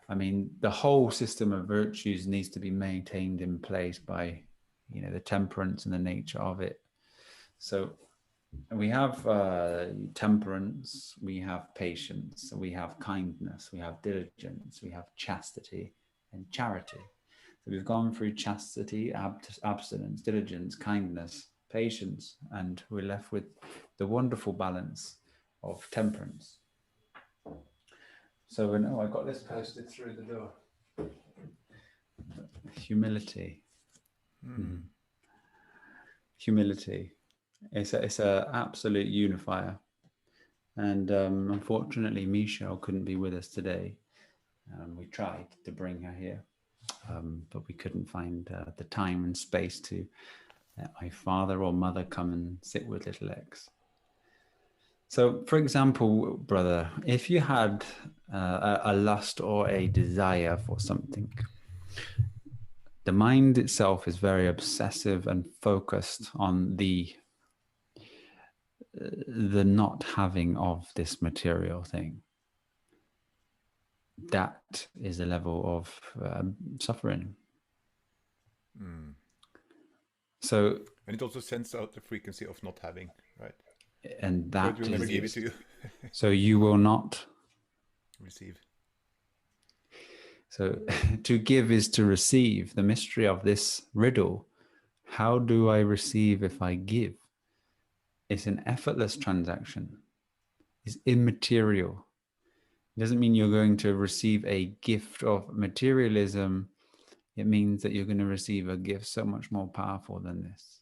I mean, the whole system of virtues needs to be maintained in place by, you know, the temperance and the nature of it. So we have temperance, we have patience, we have kindness, we have diligence, we have chastity and charity. So we've gone through chastity, abstinence, diligence, kindness, patience, and we're left with the wonderful balance of temperance. So, oh, I got this posted through the door. Humility. Humility. It's a absolute unifier. And unfortunately, Michelle couldn't be with us today. We tried to bring her here, but we couldn't find the time and space to let my father or mother come and sit with little X. So, for example, brother, if you had a lust or a desire for something, the mind itself is very obsessive and focused on the not having of this material thing. That is a level of suffering. So, and it also sends out the frequency of not having, right? And that so it will never give it to you. So you will not receive. So to give is to receive. The mystery of this riddle, how do I receive if I give? It's an effortless transaction. It's immaterial. It doesn't mean you're going to receive a gift of materialism. It means that you're going to receive a gift so much more powerful than this.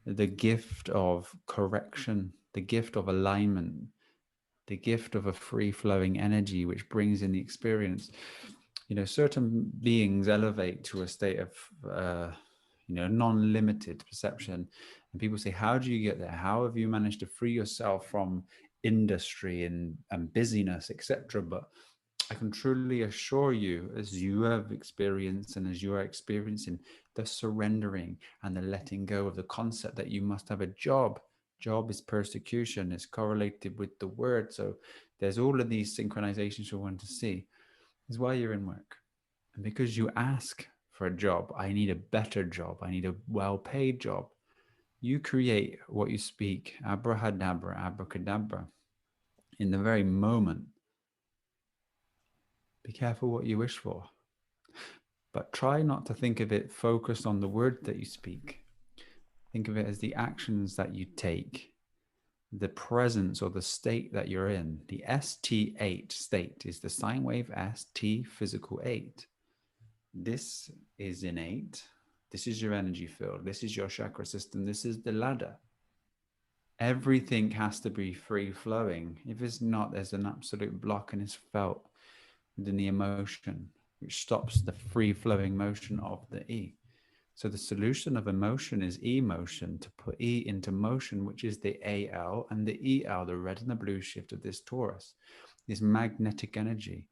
The gift of correction, the gift of alignment, the gift of a free-flowing energy which brings in the experience. You know, certain beings elevate to a state of, non-limited perception. And people say, how do you get there? How have you managed to free yourself from industry and busyness, etc.? But I can truly assure you, as you have experienced and as you are experiencing, the surrendering and the letting go of the concept that you must have a job. Job is persecution, is correlated with the word. So there's all of these synchronizations you want to see. Is why you're in work. And because you ask for a job, I need a better job, I need a well-paid job, you create what you speak, abrahadabra, abracadabra, in the very moment. Be careful what you wish for. But try not to think of it focused on the word that you speak. Think of it as the actions that you take, the presence or the state that you're in. The ST8 state is the sine wave ST physical 8. This is innate. This is your energy field. This is your chakra system. This is the ladder. Everything has to be free flowing. If it's not, there's an absolute block and it's felt within the emotion, which stops the free flowing motion of the E. So the solution of emotion is emotion, to put E into motion, which is the AL and the EL, the red and the blue shift of this torus, this magnetic energy.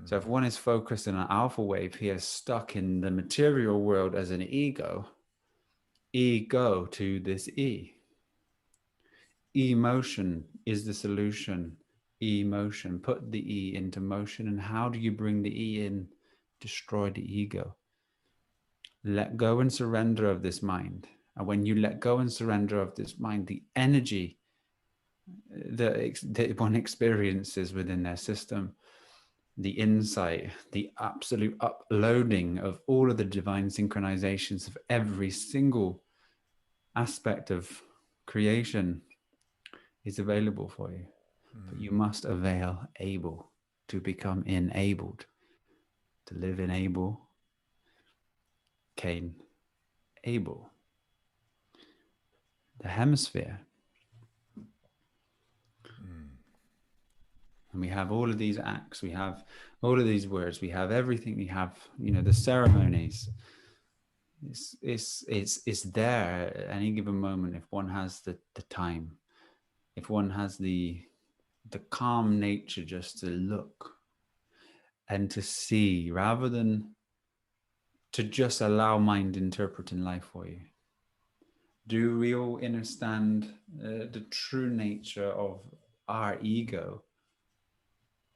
So if one is focused in an alpha wave, he is stuck in the material world as an ego to this E. Emotion is the solution. Emotion, put the E into motion. And how do you bring the E in? Destroy the ego. Let go and surrender of this mind. And when you let go and surrender of this mind, the energy that one experiences within their system, the insight, the absolute uploading of all of the divine synchronizations of every single aspect of creation is available for you. But you must avail able to become enabled, to live in able, Cain, able. The hemisphere. And we have all of these acts, we have all of these words, we have everything, we have, the ceremonies. It's there at any given moment if one has the time, if one has the the calm nature just to look and to see, rather than to just allow mind interpreting life for you. Do we all understand the true nature of our ego?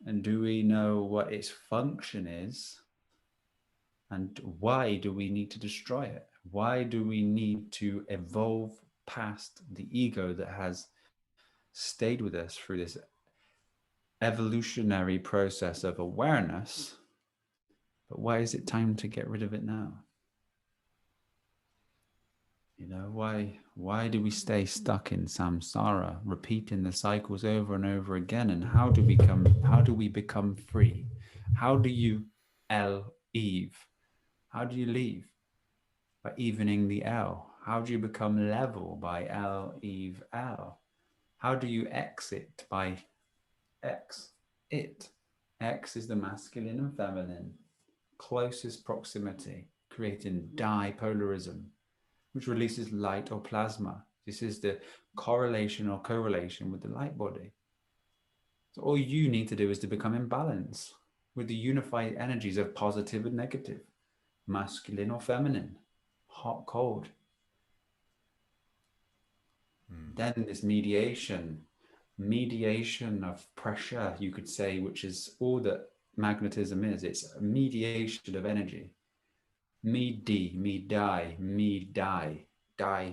And do we know what its function is? And why do we need to destroy it? Why do we need to evolve past the ego that has stayed with us through this evolutionary process of awareness? But why is it time to get rid of it now? You know, why do we stay stuck in samsara, repeating the cycles over and over again? And how do we become free? How do you leave? How do you leave? By evening the L. How do you become level? By L, Eve, L. How do you exit? By X, it. X is the masculine and feminine, closest proximity, creating dipolarism, which releases light or plasma. This is the correlation or correlation with the light body. So all you need to do is to become in balance with the unified energies of positive and negative, masculine or feminine, hot, cold. Then this mediation of pressure, you could say, which is all that magnetism is. It's a mediation of energy. Me die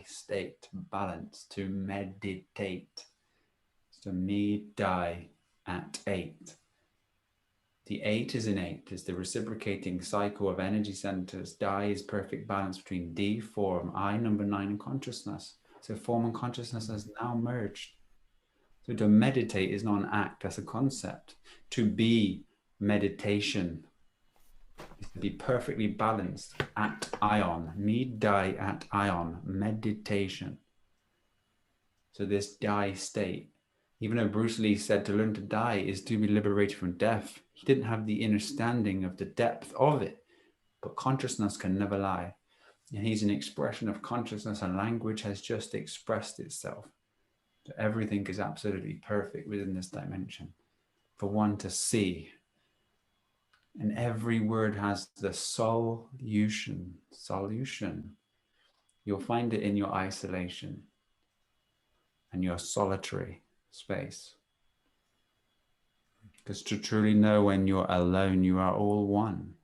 state, balance, to meditate. So me die at 8. The 8 is innate, is the reciprocating cycle of energy centers. Die is perfect balance between D, form, I, number 9, and consciousness. So form and consciousness has now merged. So to meditate is not an act, that's a concept. To be meditation is to be perfectly balanced at ion. Me die at ion, meditation. So this die state, even though Bruce Lee said to learn to die is to be liberated from death, he didn't have the understanding of the depth of it. But consciousness can never lie. And he's an expression of consciousness, and language has just expressed itself. So everything is absolutely perfect within this dimension for one to see. And every word has the solution. You'll find it in your isolation and your solitary space. Because to truly know when you're alone, you are all one.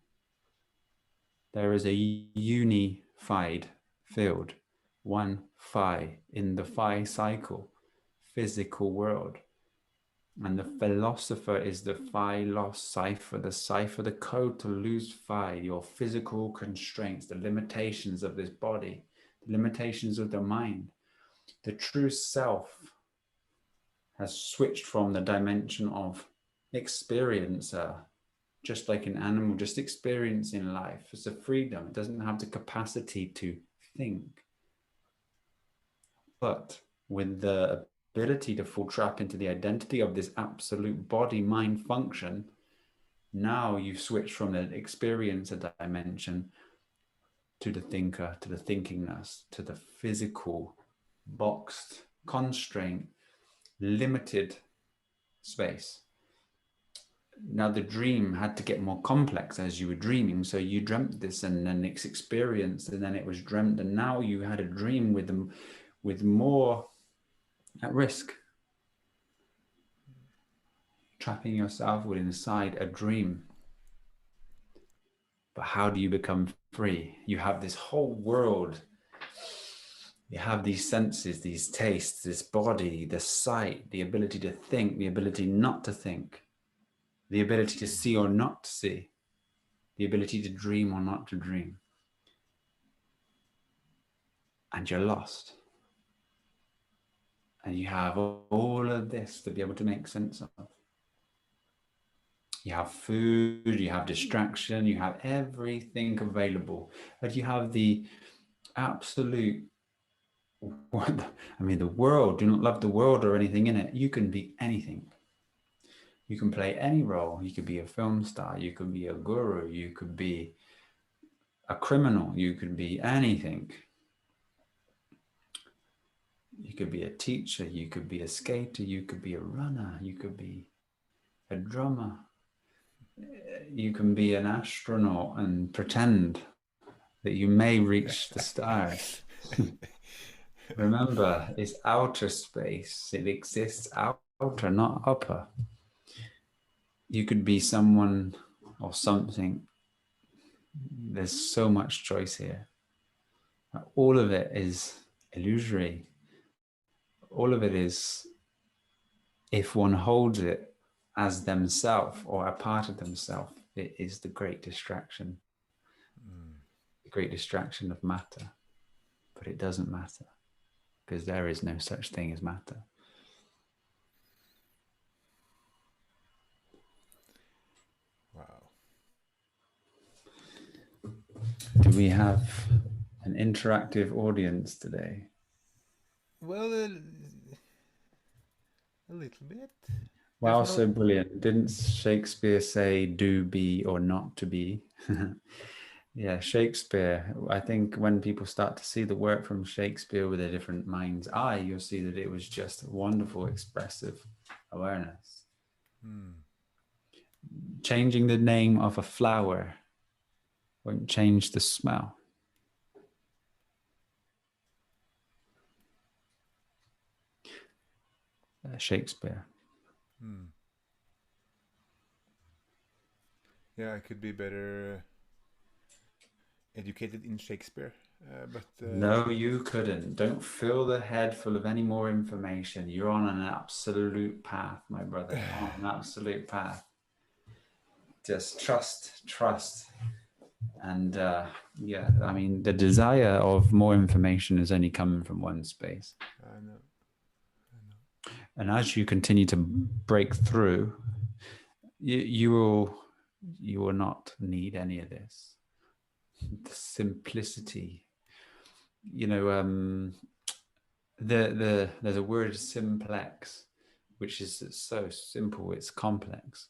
There is a unified field, one phi in the phi cycle, physical world. And the philosopher is the phi loss cipher, the code to lose phi, your physical constraints, the limitations of this body, the limitations of the mind. The true self has switched from the dimension of experiencer, just like an animal, just experiencing life. It's a freedom. It doesn't have the capacity to think. But with the ability to fall trap into the identity of this absolute body mind function, now you switch from the experiencer dimension to the thinker, to the thinkingness, to the physical, boxed, constraint, limited space. Now the dream had to get more complex as you were dreaming. So you dreamt this, and then it's experienced, and then it was dreamt, and now you had a dream with more at risk. Trapping yourself within inside a dream. But how do you become free? You have this whole world. You have these senses, these tastes, this body, the sight, the ability to think, the ability not to think, the ability to see or not to see, the ability to dream or not to dream. And you're lost. And you have all of this to be able to make sense of. You have food, you have distraction, you have everything available. But you have the absolute, the world. Do not love the world or anything in it. You can be anything. You can play any role. You could be a film star. You could be a guru. You could be a criminal. You could be anything. You could be a teacher, you could be a skater, you could be a runner, you could be a drummer, you can be an astronaut and pretend that you may reach the stars. Remember, it's outer space. It exists outer, not upper. You could be someone or something. There's so much choice here. All of it is illusory. All of it is, if one holds it as themselves or a part of themselves, it is the great distraction. The great distraction of matter. But it doesn't matter, because there is no such thing as matter. Wow. Do we have an interactive audience today? Well, a little bit. Wow, There's so no. brilliant. Didn't Shakespeare say do be or not to be? Yeah, Shakespeare. I think when people start to see the work from Shakespeare with a different mind's eye, you'll see that it was just wonderful expressive awareness. Changing the name of a flower won't change the smell. Shakespeare. Yeah, I could be better educated in Shakespeare, but No, you couldn't. Don't fill the head full of any more information. You're on an absolute path, my brother. On an absolute path. Just trust. And yeah, I mean, the desire of more information is only coming from one space. I know. And as you continue to break through, you will not need any of this. The simplicity, you know, there's a word simplex, which is so simple, it's complex.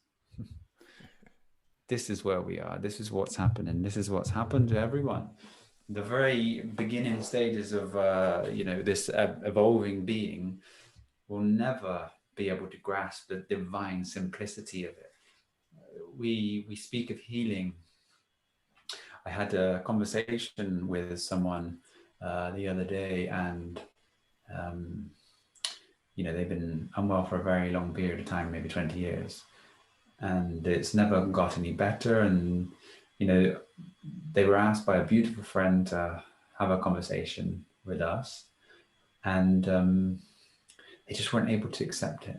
This is where we are. This is what's happening. This is what's happened to everyone. The very beginning stages of this evolving being will never be able to grasp the divine simplicity of it. We speak of healing. I had a conversation with someone the other day, and they've been unwell for a very long period of time, maybe 20 years, and it's never got any better. And they were asked by a beautiful friend to have a conversation with us, and they just weren't able to accept it,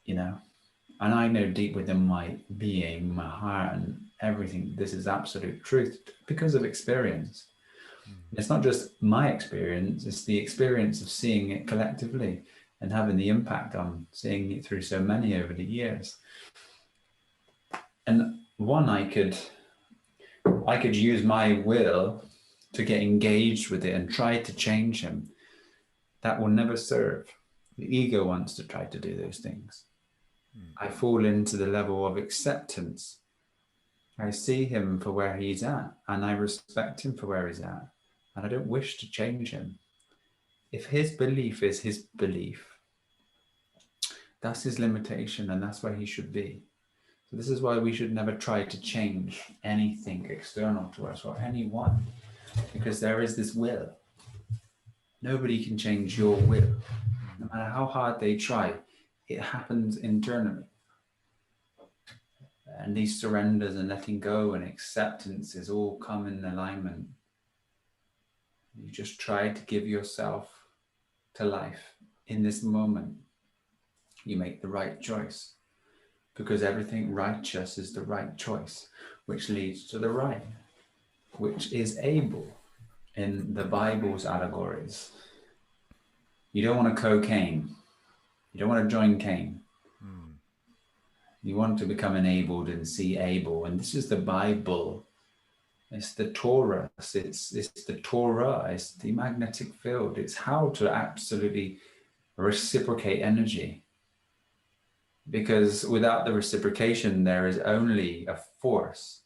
and I know deep within my being, my heart and everything, this is absolute truth because of experience. It's not just my experience, it's the experience of seeing it collectively and having the impact on seeing it through so many over the years. And one, I could use my will to get engaged with it and try to change him. That will never serve. The ego wants to try to do those things. I fall into the level of acceptance. I see him for where he's at, and I respect him for where he's at, and I don't wish to change him. If his belief is his belief, that's his limitation, and that's where he should be. So this is why we should never try to change anything external to us or anyone, because there is this will. Nobody can change your will. No matter how hard they try, it happens internally. And these surrenders and letting go and acceptances all come in alignment. You just try to give yourself to life in this moment. You make the right choice, because everything righteous is the right choice, which leads to the right, which is able in the Bible's allegories. You don't want a cocaine. You don't want to join Cain. You want to become enabled and see able. And this is the Bible. It's the Torah. It's the Torah. It's the magnetic field. It's how to absolutely reciprocate energy. Because without the reciprocation, there is only a force.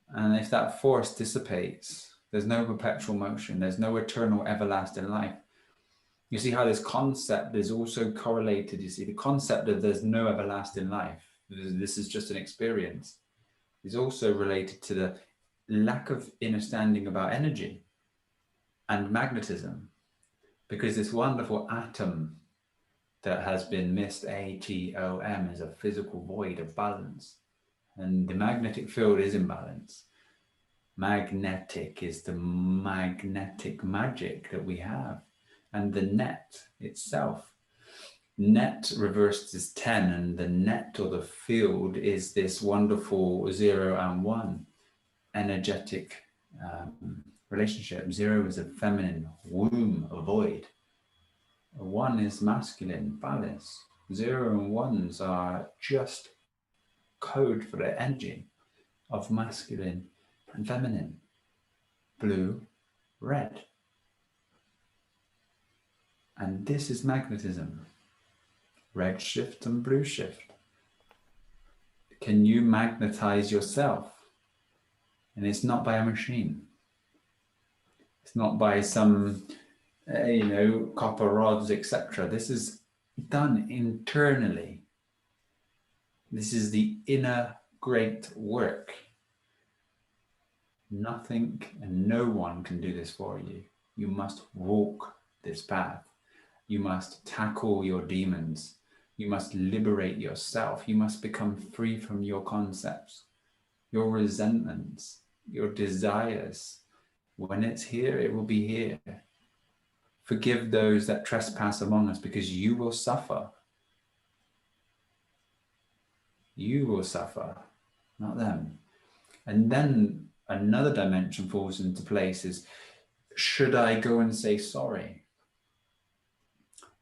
And if that force dissipates, there's no perpetual motion. There's no eternal, everlasting life. You see how this concept is also correlated. You see the concept of there's no everlasting life. This is just an experience. Is also related to the lack of understanding about energy and magnetism, because this wonderful atom that has been missed, atom, is a physical void of balance, and the magnetic field is in balance. Magnetic is the magnetic magic that we have, and the net itself. Net reversed is 10, and the net or the field is this wonderful 0 and 1 energetic relationship. 0 is a feminine womb, a void. 1 is masculine, phallus. 0 and 1s are just code for the energy of masculine and feminine. Blue, red. And this is magnetism. Red shift and blue shift. Can you magnetize yourself? And it's not by a machine. It's not by some, copper rods, etc. This is done internally. This is the inner great work. Nothing and no one can do this for you. You must walk this path. You must tackle your demons. You must liberate yourself. You must become free from your concepts, your resentments, your desires. When it's here, it will be here. Forgive those that trespass among us, because you will suffer. You will suffer, not them. And then another dimension falls into place is, should I go and say sorry?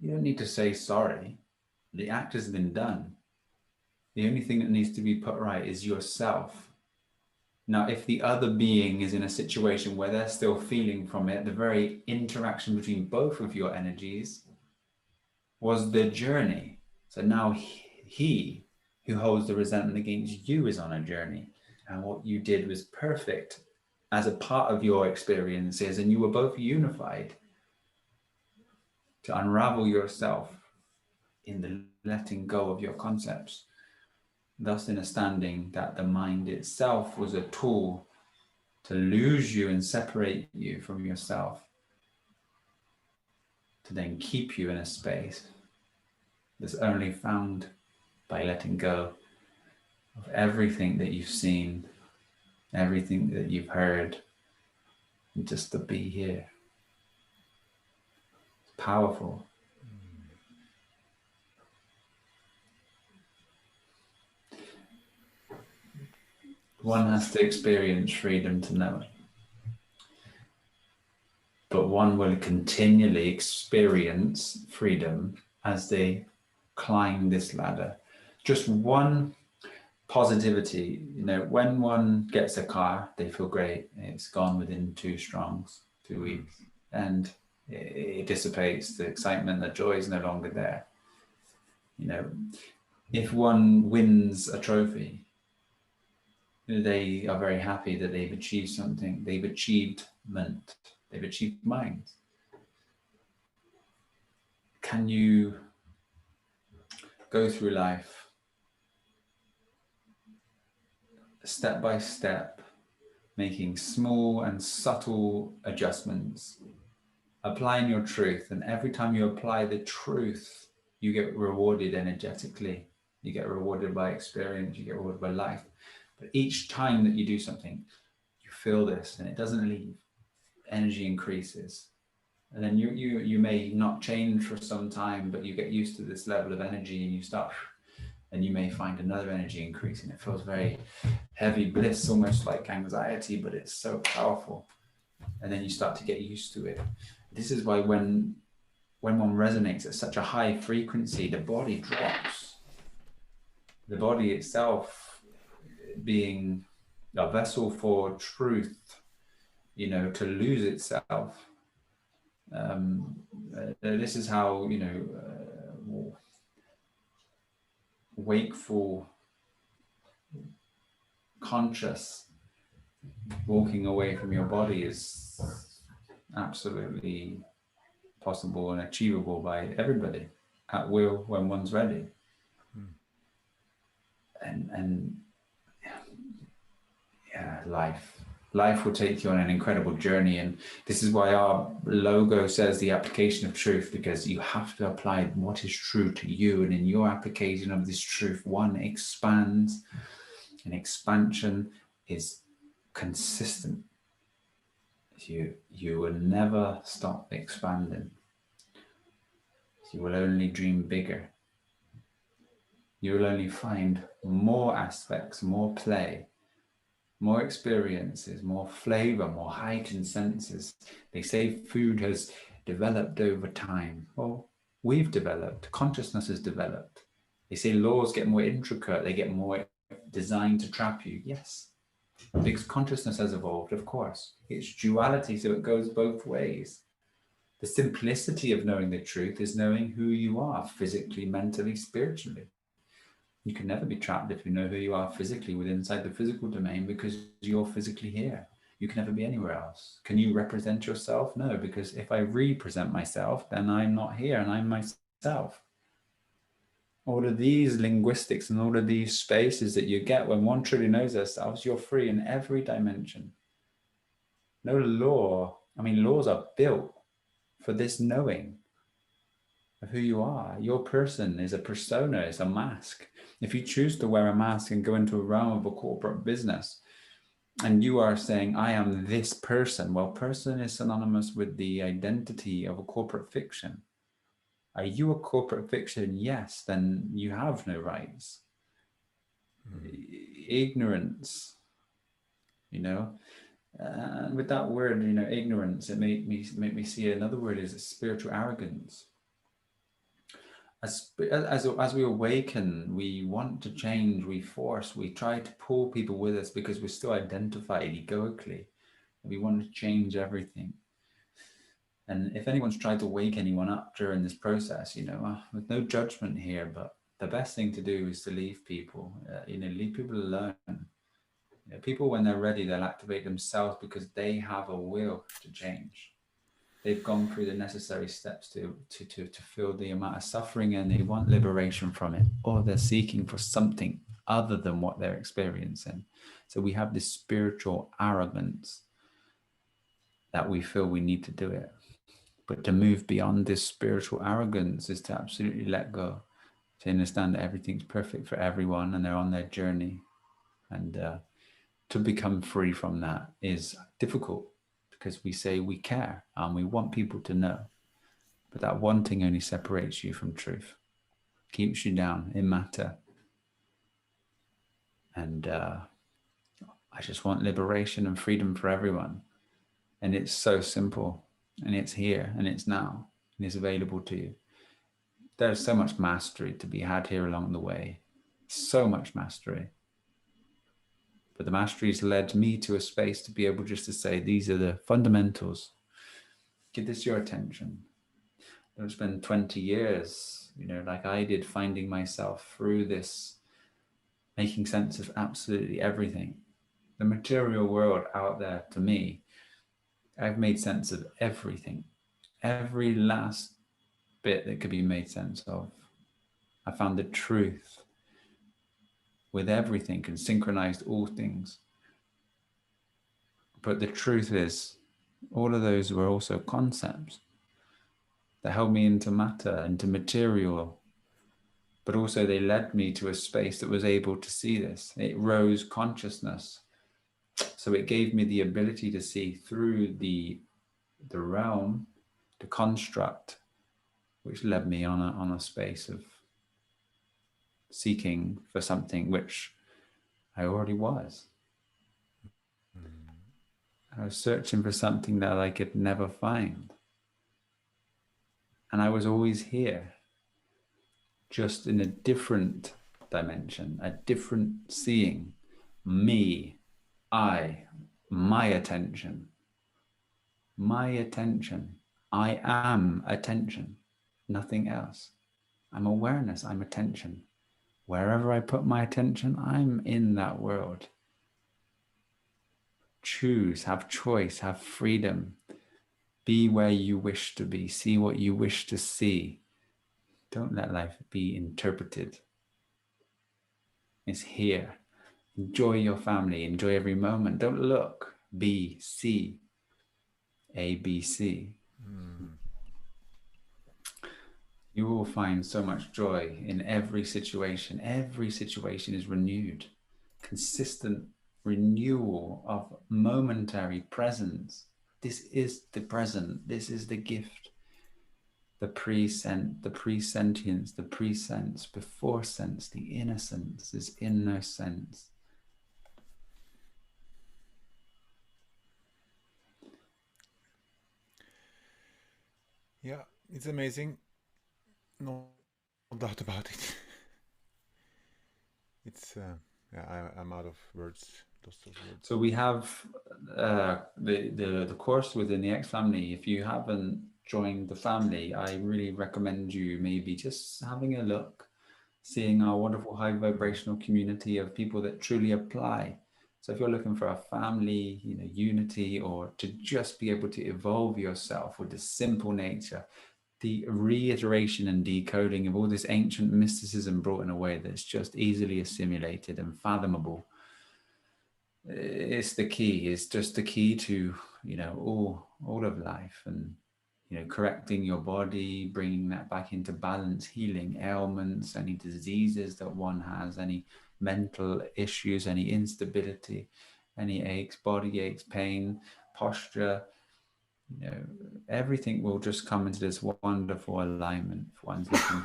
You don't need to say sorry. The act has been done. The only thing that needs to be put right is yourself. Now, if the other being is in a situation where they're still feeling from it, the very interaction between both of your energies was the journey. So now he who holds the resentment against you is on a journey. And what you did was perfect as a part of your experiences, and you were both unified to unravel yourself in the letting go of your concepts, thus understanding that the mind itself was a tool to lose you and separate you from yourself, to then keep you in a space that's only found by letting go of everything that you've seen, everything that you've heard, and just to be here. It's powerful. One has to experience freedom to know it. But one will continually experience freedom as they climb this ladder. Just one positivity, when one gets a car, they feel great. It's gone within 2 weeks, and it dissipates. The excitement, the joy is no longer there. If one wins a trophy, they are very happy that they've achieved something. They've achieved mind. Can you go through life step by step, making small and subtle adjustments, applying your truth, and every time you apply the truth, you get rewarded energetically, you get rewarded by experience, you get rewarded by life. But each time that you do something, you feel this, and it doesn't leave. Energy increases, and then you may not change for some time, but you get used to this level of energy, and you start, and you may find another energy increase, and it feels very heavy bliss, almost like anxiety, but it's so powerful. And then you start to get used to it. This is why when one resonates at such a high frequency, the body drops. The body itself being a vessel for truth, to lose itself. This is how, wakeful, conscious walking away from your body is absolutely possible and achievable by everybody at will when one's ready. And yeah, life will take you on an incredible journey. And this is why our logo says the application of truth, because you have to apply what is true to you. And in your application of this truth, one expands. An expansion is consistent. You will never stop expanding. You will only dream bigger. You will only find more aspects, more play, more experiences, more flavor, more heightened senses. They say food has developed over time. Well, we've developed, consciousness has developed. They say laws get more intricate, they get more designed to trap you. Yes, because consciousness has evolved, of course. It's duality, so it goes both ways. The simplicity of knowing the truth is knowing who you are physically, mentally, spiritually. You can never be trapped if you know who you are physically within inside the physical domain, because you're physically here. You can never be anywhere else. Can you represent yourself? No, because if I represent myself, then I'm not here and I'm myself. All of these linguistics and all of these spaces that you get when one truly knows themselves, you're free in every dimension. No law. I mean, laws are built for this knowing of who you are. Your person is a persona, it's a mask. If you choose to wear a mask and go into a realm of a corporate business and you are saying, I am this person, well, person is synonymous with the identity of a corporate fiction. Are you a corporate fiction? Yes, then you have no rights. Ignorance, you know, and with that word, you know, ignorance, it make me see another word is spiritual arrogance. As we awaken, we want to change, we force, we try to pull people with us because we're still identified egoically. We want to change everything. And if anyone's tried to wake anyone up during this process, you know, with no judgment here, but the best thing to do is to leave people, leave people alone. You know, people, when they're ready, they'll activate themselves because they have a will to change. They've gone through the necessary steps to feel the amount of suffering, and they want liberation from it, or they're seeking for something other than what they're experiencing. So we have this spiritual arrogance that we feel we need to do it. But to move beyond this spiritual arrogance is to absolutely let go, to understand that everything's perfect for everyone and they're on their journey. And to become free from that is difficult, because we say we care and we want people to know, but that wanting only separates you from truth, keeps you down in matter. And I just want liberation and freedom for everyone. And it's so simple, and it's here, and it's now, and it's available to you. There's so much mastery to be had here along the way, so much mastery. But the mastery has led me to a space to be able just to say, these are the fundamentals. Give this your attention. Don't spend 20 years, you know, like I did, finding myself through this, making sense of absolutely everything. The material world out there, to me, I've made sense of everything. Every last bit that could be made sense of. I found the truth with everything and synchronized all things. But the truth is, all of those were also concepts that held me into matter, into material, but also they led me to a space that was able to see this. It rose consciousness. So it gave me the ability to see through the realm, the construct, which led me on a space of seeking for something which I already was. I was searching for something that I could never find. And I was always here, just in a different dimension, a different seeing. Me, I, my attention. My attention. I am attention, nothing else. I'm awareness, I'm attention. Wherever I put my attention, I'm in that world. Choose, have choice, have freedom. Be where you wish to be. See what you wish to see. Don't let life be interpreted. It's here. Enjoy your family. Enjoy every moment. Don't look. Be, see. A, B, C. You will find so much joy in every situation. Every situation is renewed. Consistent renewal of momentary presence. This is the present. This is the gift. The presentience, the presense, before sense, the innocence is inner sense. Yeah, it's amazing. No doubt about it. It's yeah, I'm out of words. Lots of words. So we have the course within the X family. If you haven't joined the family, I really recommend you maybe just having a look, seeing our wonderful high vibrational community of people that truly apply. So if you're looking for a family, unity, or to just be able to evolve yourself with this simple nature, the reiteration and decoding of all this ancient mysticism brought in a way that's just easily assimilated and fathomable, it's the key. It's just the key to all of life, and correcting your body, bringing that back into balance, healing ailments, any diseases that one has, any mental issues, any instability, any aches, body aches, pain, posture. Everything will just come into this wonderful alignment if one's looking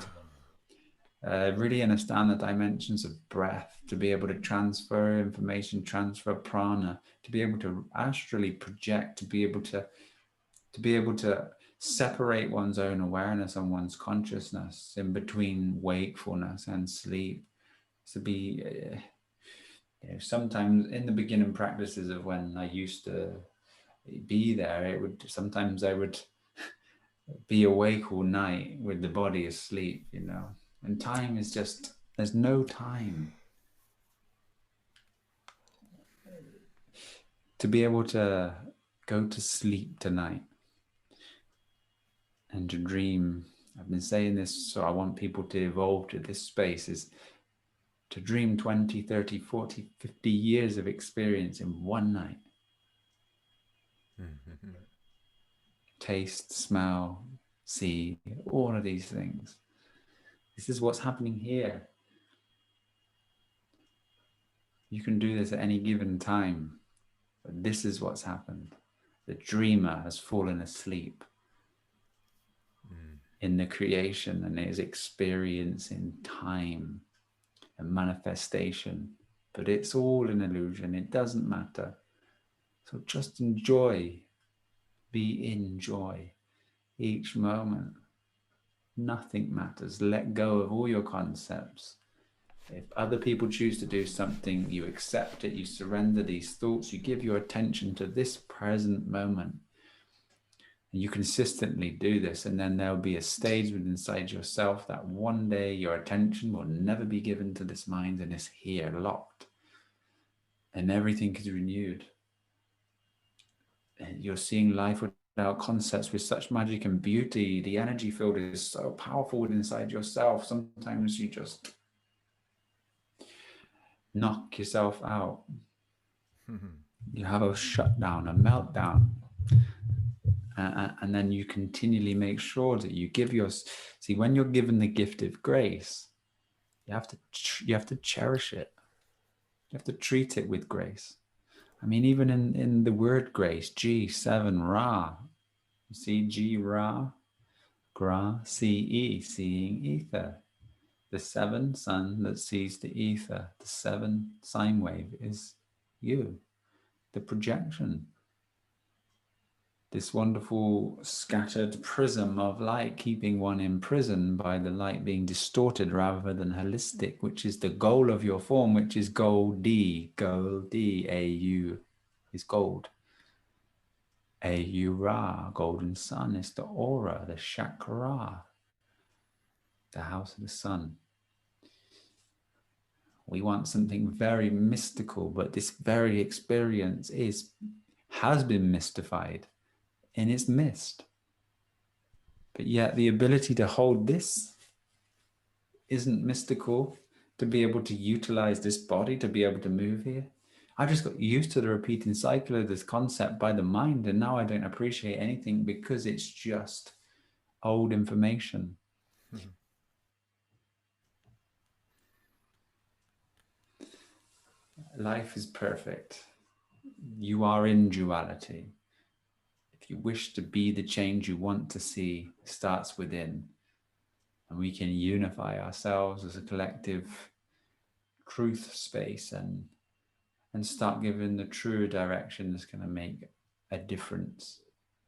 to really understand the dimensions of breath, to be able to transfer information, transfer prana, to be able to astrally project, to be able to separate one's own awareness and one's consciousness in between wakefulness and sleep. To be sometimes in the beginning practices of when I used to be there, I would be awake all night with the body asleep, and time is just, there's no time. To be able to go to sleep tonight and to dream, I've been saying this, so I want people to evolve to this space, is to dream 20, 30, 40, 50 years of experience in one night. Taste, smell, see, all of these things. This is what's happening here. You can do this at any given time, but this is what's happened. The dreamer has fallen asleep in the creation and is experiencing time and manifestation, but it's all an illusion. It doesn't matter. So just enjoy, be in joy each moment. Nothing matters. Let go of all your concepts. If other people choose to do something, you accept it, you surrender these thoughts, you give your attention to this present moment. And you consistently do this, and then there'll be a stage within inside yourself that one day your attention will never be given to this mind and is here locked. And everything is renewed. And you're seeing life without concepts with such magic and beauty. The energy field is so powerful within inside yourself. Sometimes you just knock yourself out. You have a shutdown, a meltdown. And then you continually make sure that you give see, when you're given the gift of grace, you have to cherish it. You have to treat it with grace. I mean, even in the word grace, G7 Ra, you see G Ra, Gra, C-E, seeing ether. The 7 sun that sees the ether, the 7 sine wave is you, the projection. This wonderful scattered prism of light, keeping one imprisoned by the light being distorted rather than holistic, which is the goal of your form, which is Gold-D, A-U is gold. A-U Ra, golden sun, is the aura, the chakra, the house of the sun. We want something very mystical, but this very experience has been mystified in its mist. But yet the ability to hold this isn't mystical, to be able to utilize this body, to be able to move here. I just got used to the repeating cycle of this concept by the mind, and now I don't appreciate anything because it's just old information. Life is perfect. You are in duality. If you wish to be the change you want to see, starts within. And we can unify ourselves as a collective truth space and start giving the true direction that's going to make a difference.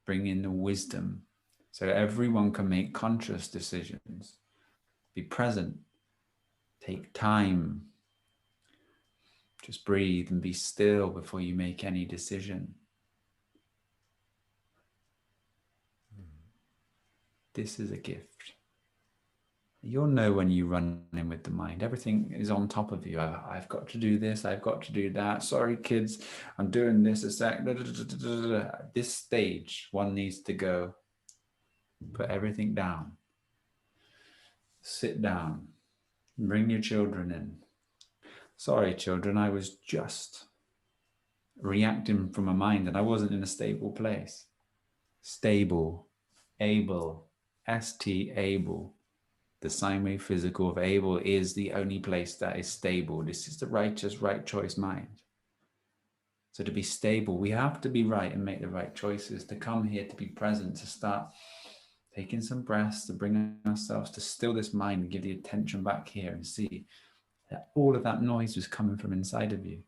Bring in the wisdom so everyone can make conscious decisions. Be present. Take time. Just breathe and be still before you make any decision. This is a gift. You'll know when you run in with the mind. Everything is on top of you. I've got to do this. I've got to do that. Sorry, kids, I'm doing this a sec. This stage, one needs to go. Put everything down. Sit down. Bring your children in. Sorry, children, I was just reacting from a mind and I wasn't in a stable place. Stable, able, able. The sine wave physical of able is the only place that is stable. This is the righteous, right choice mind. So to be stable, we have to be right and make the right choices, to come here, to be present, to start taking some breaths, to bring ourselves to still this mind and give the attention back here and see that all of that noise was coming from inside of you.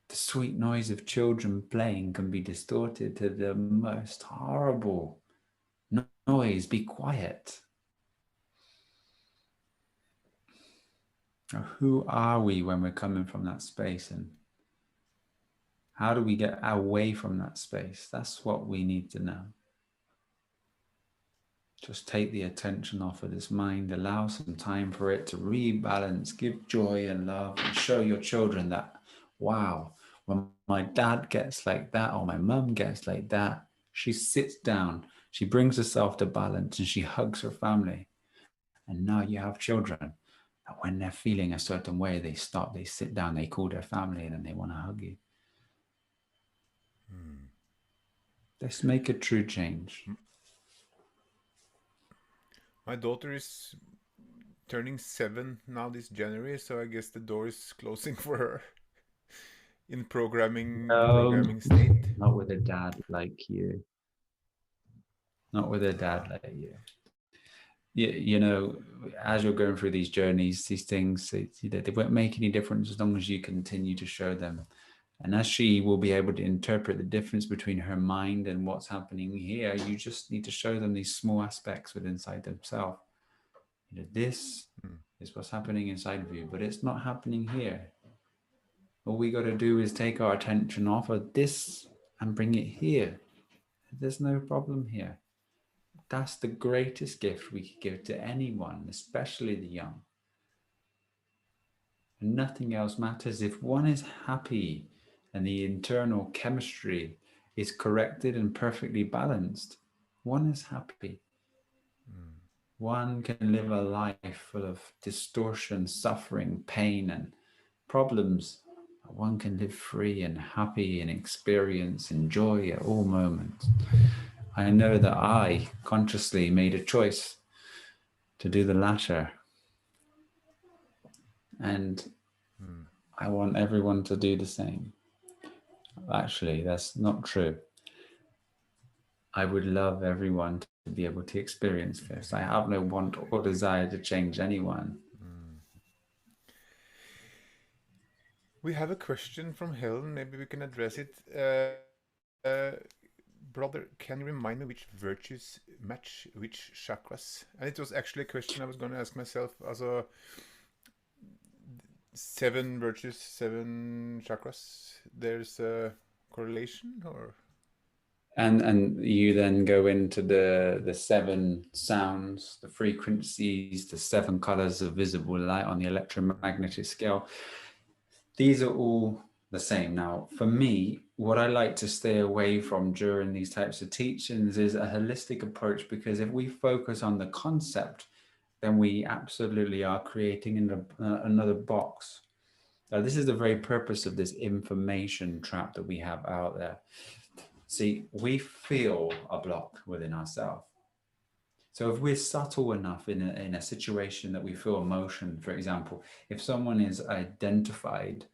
The sweet noise of children playing can be distorted to the most horrible noise. Be quiet. Who are we when we're coming from that space, and how do we get away from that space? That's what we need to know. Just take the attention off of this mind, allow some time for it to rebalance, give joy and love, and show your children that, wow, when my dad gets like that or my mum gets like that, she sits down, she brings herself to balance and she hugs her family. And now you have children that when they're feeling a certain way, they stop, they sit down, they call their family and then they want to hug you. Let's make a true change. My daughter is turning 7 now this January, so I guess the door is closing for her in programming state. Not with a dad like you. Not with a dad like you. You know, as you're going through these journeys, these things, they won't make any difference as long as you continue to show them. And as she will be able to interpret the difference between her mind and what's happening here, you just need to show them these small aspects within inside themselves. You know, this is what's happening inside of you, but it's not happening here. All we got to do is take our attention off of this and bring it here. There's no problem here. That's the greatest gift we could give to anyone, especially the young. And nothing else matters. If one is happy and the internal chemistry is corrected and perfectly balanced, one is happy. One can live a life full of distortion, suffering, pain, and problems. One can live free and happy and experience and joy at all moments. I know that I consciously made a choice to do the latter. And I want everyone to do the same. Actually, that's not true. I would love everyone to be able to experience this. I have no want or desire to change anyone. We have a question from Helen. Maybe we can address it. Brother, can you remind me which virtues match which chakras? And it was actually a question I was going to ask myself. Also, 7 virtues, 7 chakras. There's a correlation, or? And you then go into the 7 sounds, the frequencies, the 7 colors of visible light on the electromagnetic scale. These are all the same. Now, for me, what I like to stay away from during these types of teachings is a holistic approach, because if we focus on the concept, then we absolutely are creating another box. Now, this is the very purpose of this information trap that we have out there. See, we feel a block within ourselves. So if we're subtle enough in a situation that we feel emotion, for example, if someone is identified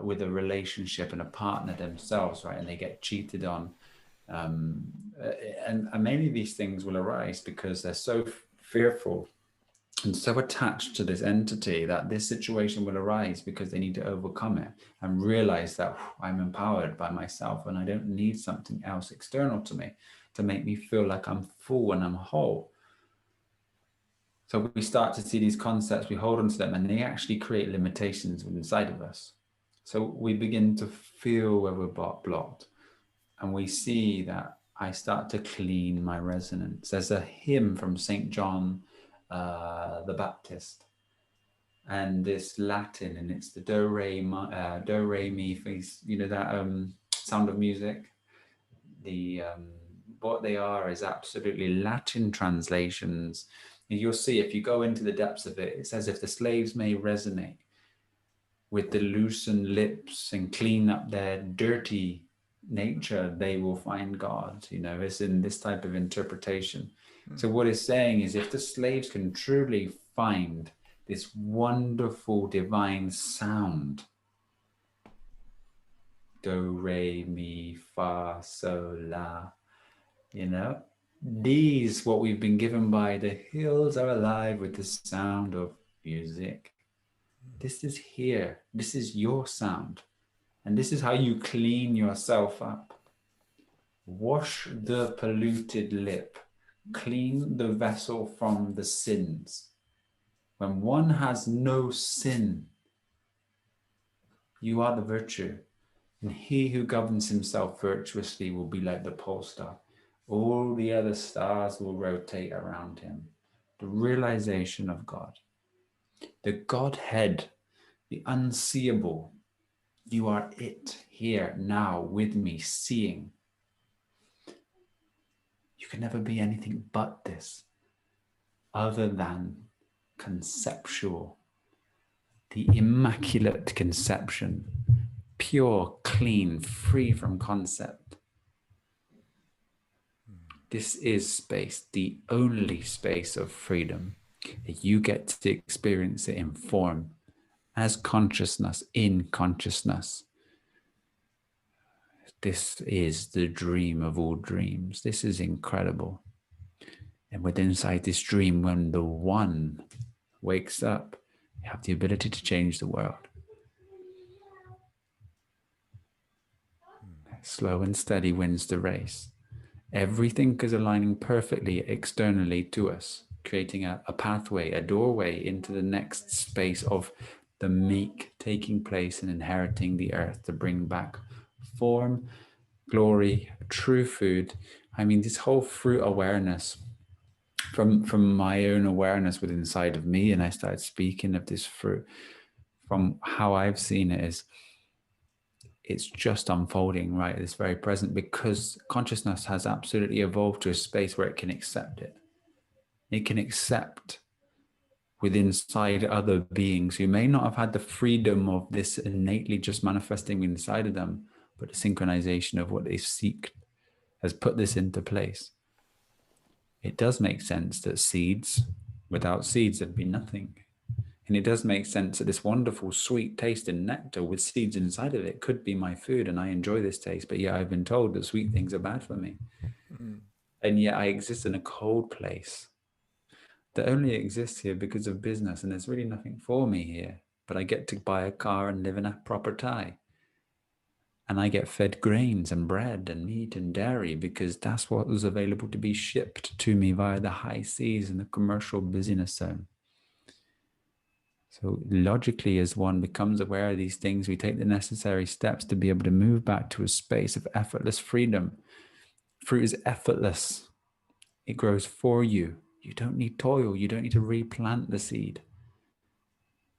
with a relationship and a partner themselves, right, and they get cheated on, and many of these things will arise because they're so fearful and so attached to this entity that this situation will arise because they need to overcome it and realize that I'm empowered by myself and I don't need something else external to me to make me feel like I'm full and I'm whole. So we start to see these concepts, we hold on to them, and they actually create limitations inside of us. So we begin to feel where we're blocked, and we see that I start to clean my resonance. There's a hymn from St. John the Baptist, and this Latin, and it's the do re mi fa, you know, that Sound of Music. The what they are is absolutely Latin translations. And you'll see if you go into the depths of it, it says, if the slaves may resonate with the loosened lips and clean up their dirty nature, they will find God. You know, it's in this type of interpretation. So what it's saying is, if the slaves can truly find this wonderful divine sound, do, re, mi, fa, sol, la, you know, these, what we've been given by the hills are alive with the sound of music. This is here. This is your sound. And this is how you clean yourself up. Wash the polluted lip. Clean the vessel from the sins. When one has no sin, you are the virtue. And he who governs himself virtuously will be like the pole star. All the other stars will rotate around him. The realization of God, the Godhead, the unseeable. You are it here now with me, seeing. You can never be anything but this, other than conceptual, the immaculate conception, pure, clean, free from concept. This is space, the only space of freedom. You get to experience it in form, as consciousness, in consciousness. This is the dream of all dreams. This is incredible. And within inside this dream, when the one wakes up, you have the ability to change the world. Slow and steady wins the race. Everything is aligning perfectly externally to us, creating a pathway, a doorway into the next space of the meek taking place and inheriting the earth to bring back form, glory, true food. I mean, this whole fruit awareness, from my own awareness within inside of me, and I started speaking of this fruit, from how I've seen it, is it's just unfolding right at this very present, because consciousness has absolutely evolved to a space where it can accept it. It can accept within inside other beings who may not have had the freedom of this innately just manifesting inside of them, but the synchronization of what they seek has put this into place. It does make sense that seeds, without seeds, there'd be nothing. And it does make sense that this wonderful sweet taste in nectar with seeds inside of it could be my food, and I enjoy this taste, but yet I've been told that sweet things are bad for me. And yet I exist in a cold place that only exists here because of business, and there's really nothing for me here, but I get to buy a car and live in a proper tie. And I get fed grains and bread and meat and dairy because that's what was available to be shipped to me via the high seas and the commercial busyness zone. So logically, as one becomes aware of these things, we take the necessary steps to be able to move back to a space of effortless freedom. Fruit is effortless. It grows for you. You don't need toil. You don't need to replant the seed.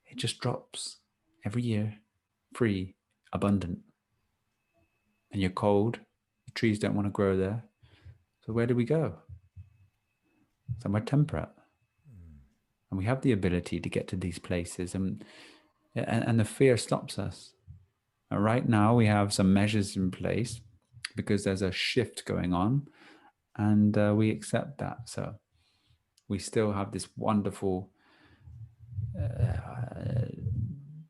It just drops every year, free, abundant. And you're cold, the trees don't want to grow there. So where do we go? Somewhere temperate. And we have the ability to get to these places, and the fear stops us. And right now we have some measures in place because there's a shift going on, and we accept that. So we still have this wonderful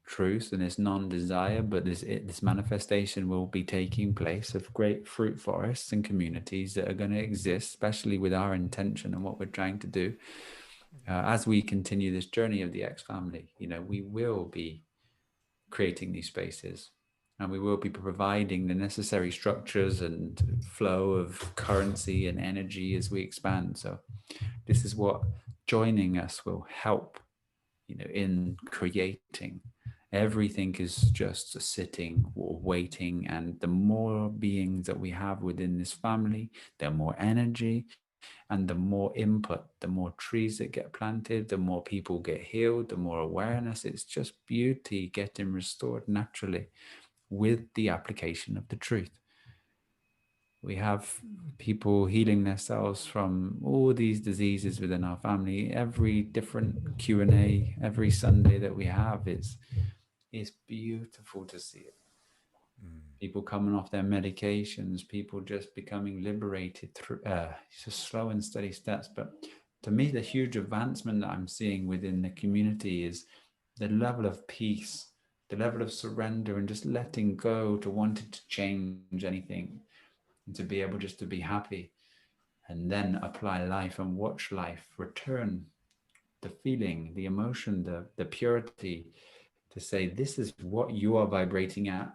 truth and this non-desire, but this manifestation will be taking place of great fruit forests and communities that are going to exist, especially with our intention and what we're trying to do. As we continue this journey of the X family, we will be creating these spaces, and we will be providing the necessary structures and flow of currency and energy as we expand. So this is what joining us will help, in creating. Everything is just sitting or waiting, and the more beings that we have within this family, the more energy and the more input, the more trees that get planted, the more people get healed, the more awareness. It's just beauty getting restored naturally with the application of the truth. We have people healing themselves from all these diseases within our family. Every different Q&A, every Sunday that we have, it's beautiful to see it. People coming off their medications, people just becoming liberated through just slow and steady steps. But to me, the huge advancement that I'm seeing within the community is the level of peace, the level of surrender, and just letting go to wanting to change anything, and to be able just to be happy, and then apply life and watch life return the feeling, the emotion, the purity, to say, this is what you are vibrating at.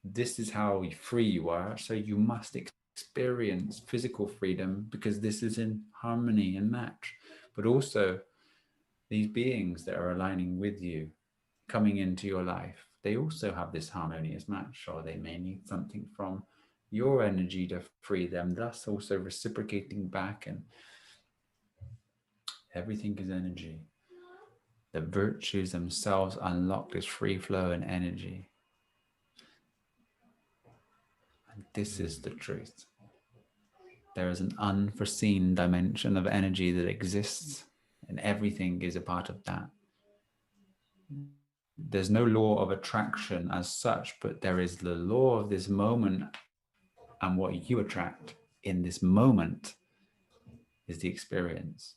This is how free you are. So you must experience physical freedom because this is in harmony and match. But also these beings that are aligning with you, coming into your life, they also have this harmonious match, or they may need something from your energy to free them, thus also reciprocating back. And everything is energy. The virtues themselves unlock this free flow and energy. And this is the truth. There is an unforeseen dimension of energy that exists, and everything is a part of that. There's no law of attraction as such, but there is the law of this moment, and what you attract in this moment is the experience.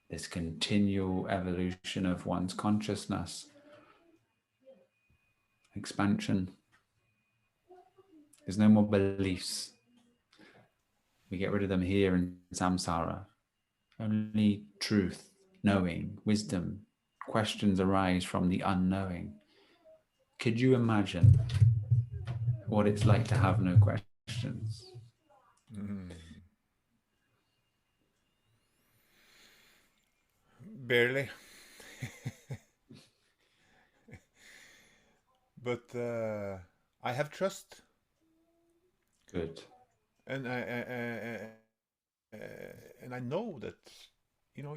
This continual evolution of one's consciousness, expansion. There's no more beliefs. We get rid of them here in samsara. Only truth, knowing, wisdom. Questions arise from the unknowing. Could you imagine what it's like to have no questions? Barely. But I have trust, Good. and I know that, you know,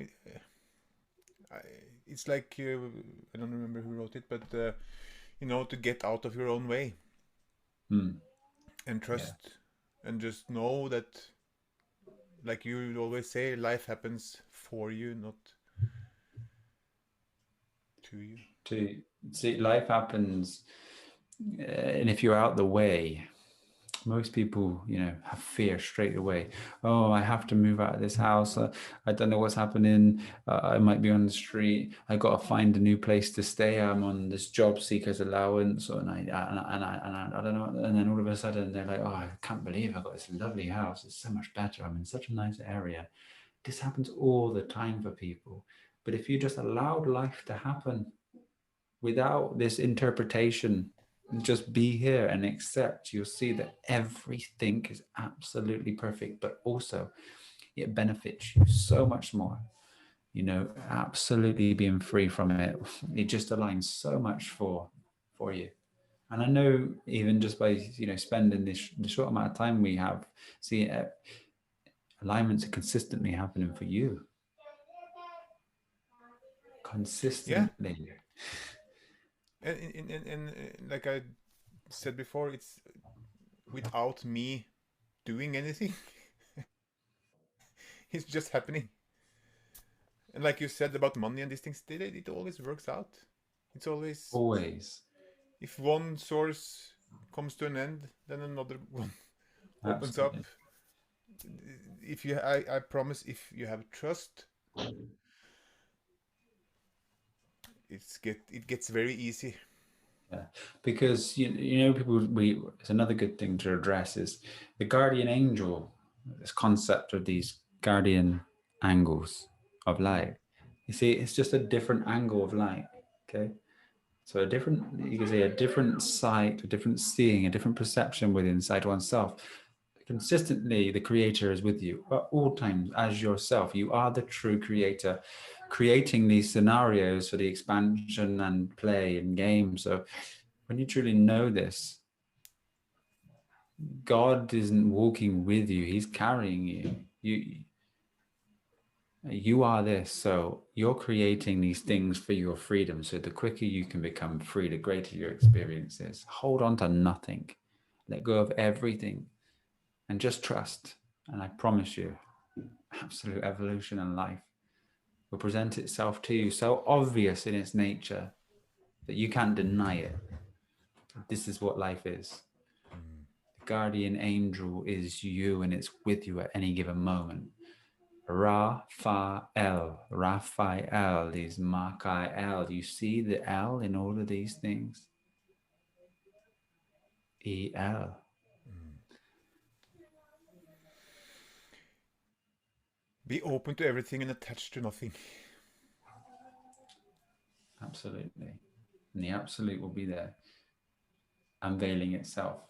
I, it's like I don't remember who wrote it, but to get out of your own way Mm. and Yeah. trust, and just know that, like you always say, life happens for you, not to you. To see, life happens, and if you're out the way, most people, have fear straight away. Oh, I have to move out of this house. I don't know what's happening. I might be on the street. I got to find a new place to stay. I'm on this job seekers allowance, and I don't know. And then all of a sudden they're like, oh, I can't believe I got this lovely house. It's so much better. I'm in such a nice area. This happens all the time for people. But if you just allowed life to happen without this interpretation, just be here and accept, you'll see that everything is absolutely perfect, but also it benefits you so much more. Absolutely being free from it, it just aligns so much for you. And I know, even just by spending the short amount of time we have, see, alignments are consistently happening for you, Yeah, consistently. And like I said before, it's without me doing anything. It's just happening. And like you said about money and these things, it always works out. It's always, Always. if one source comes to an end, then another one opens up. Absolutely. If you, I promise, if you have trust, it gets very easy. Yeah, because you know people it's another good thing to address is the guardian angel, this concept of these guardian angles of light. You see, it's just a different angle of light. Okay, so a different, you can say, a different sight, a different seeing, a different perception within inside oneself. Consistently, the creator is with you at all times as yourself. You are the true creator, creating these scenarios for the expansion and play and game. So when you truly know this, God isn't walking with you, he's carrying you. You are this, so you're creating these things for your freedom. So the quicker you can become free, the greater your experience is. Hold on to nothing, let go of everything, and just trust. And I promise you, absolute evolution and life will present itself to you so obvious in its nature that you can't deny it. This is what life is. Mm. The guardian angel is you, and it's with you at any given moment. Raphael, Raphael is Michael. You see the L in all of these things? E-L. Mm. Be open to everything and attached to nothing. Absolutely. And the absolute will be there, unveiling itself.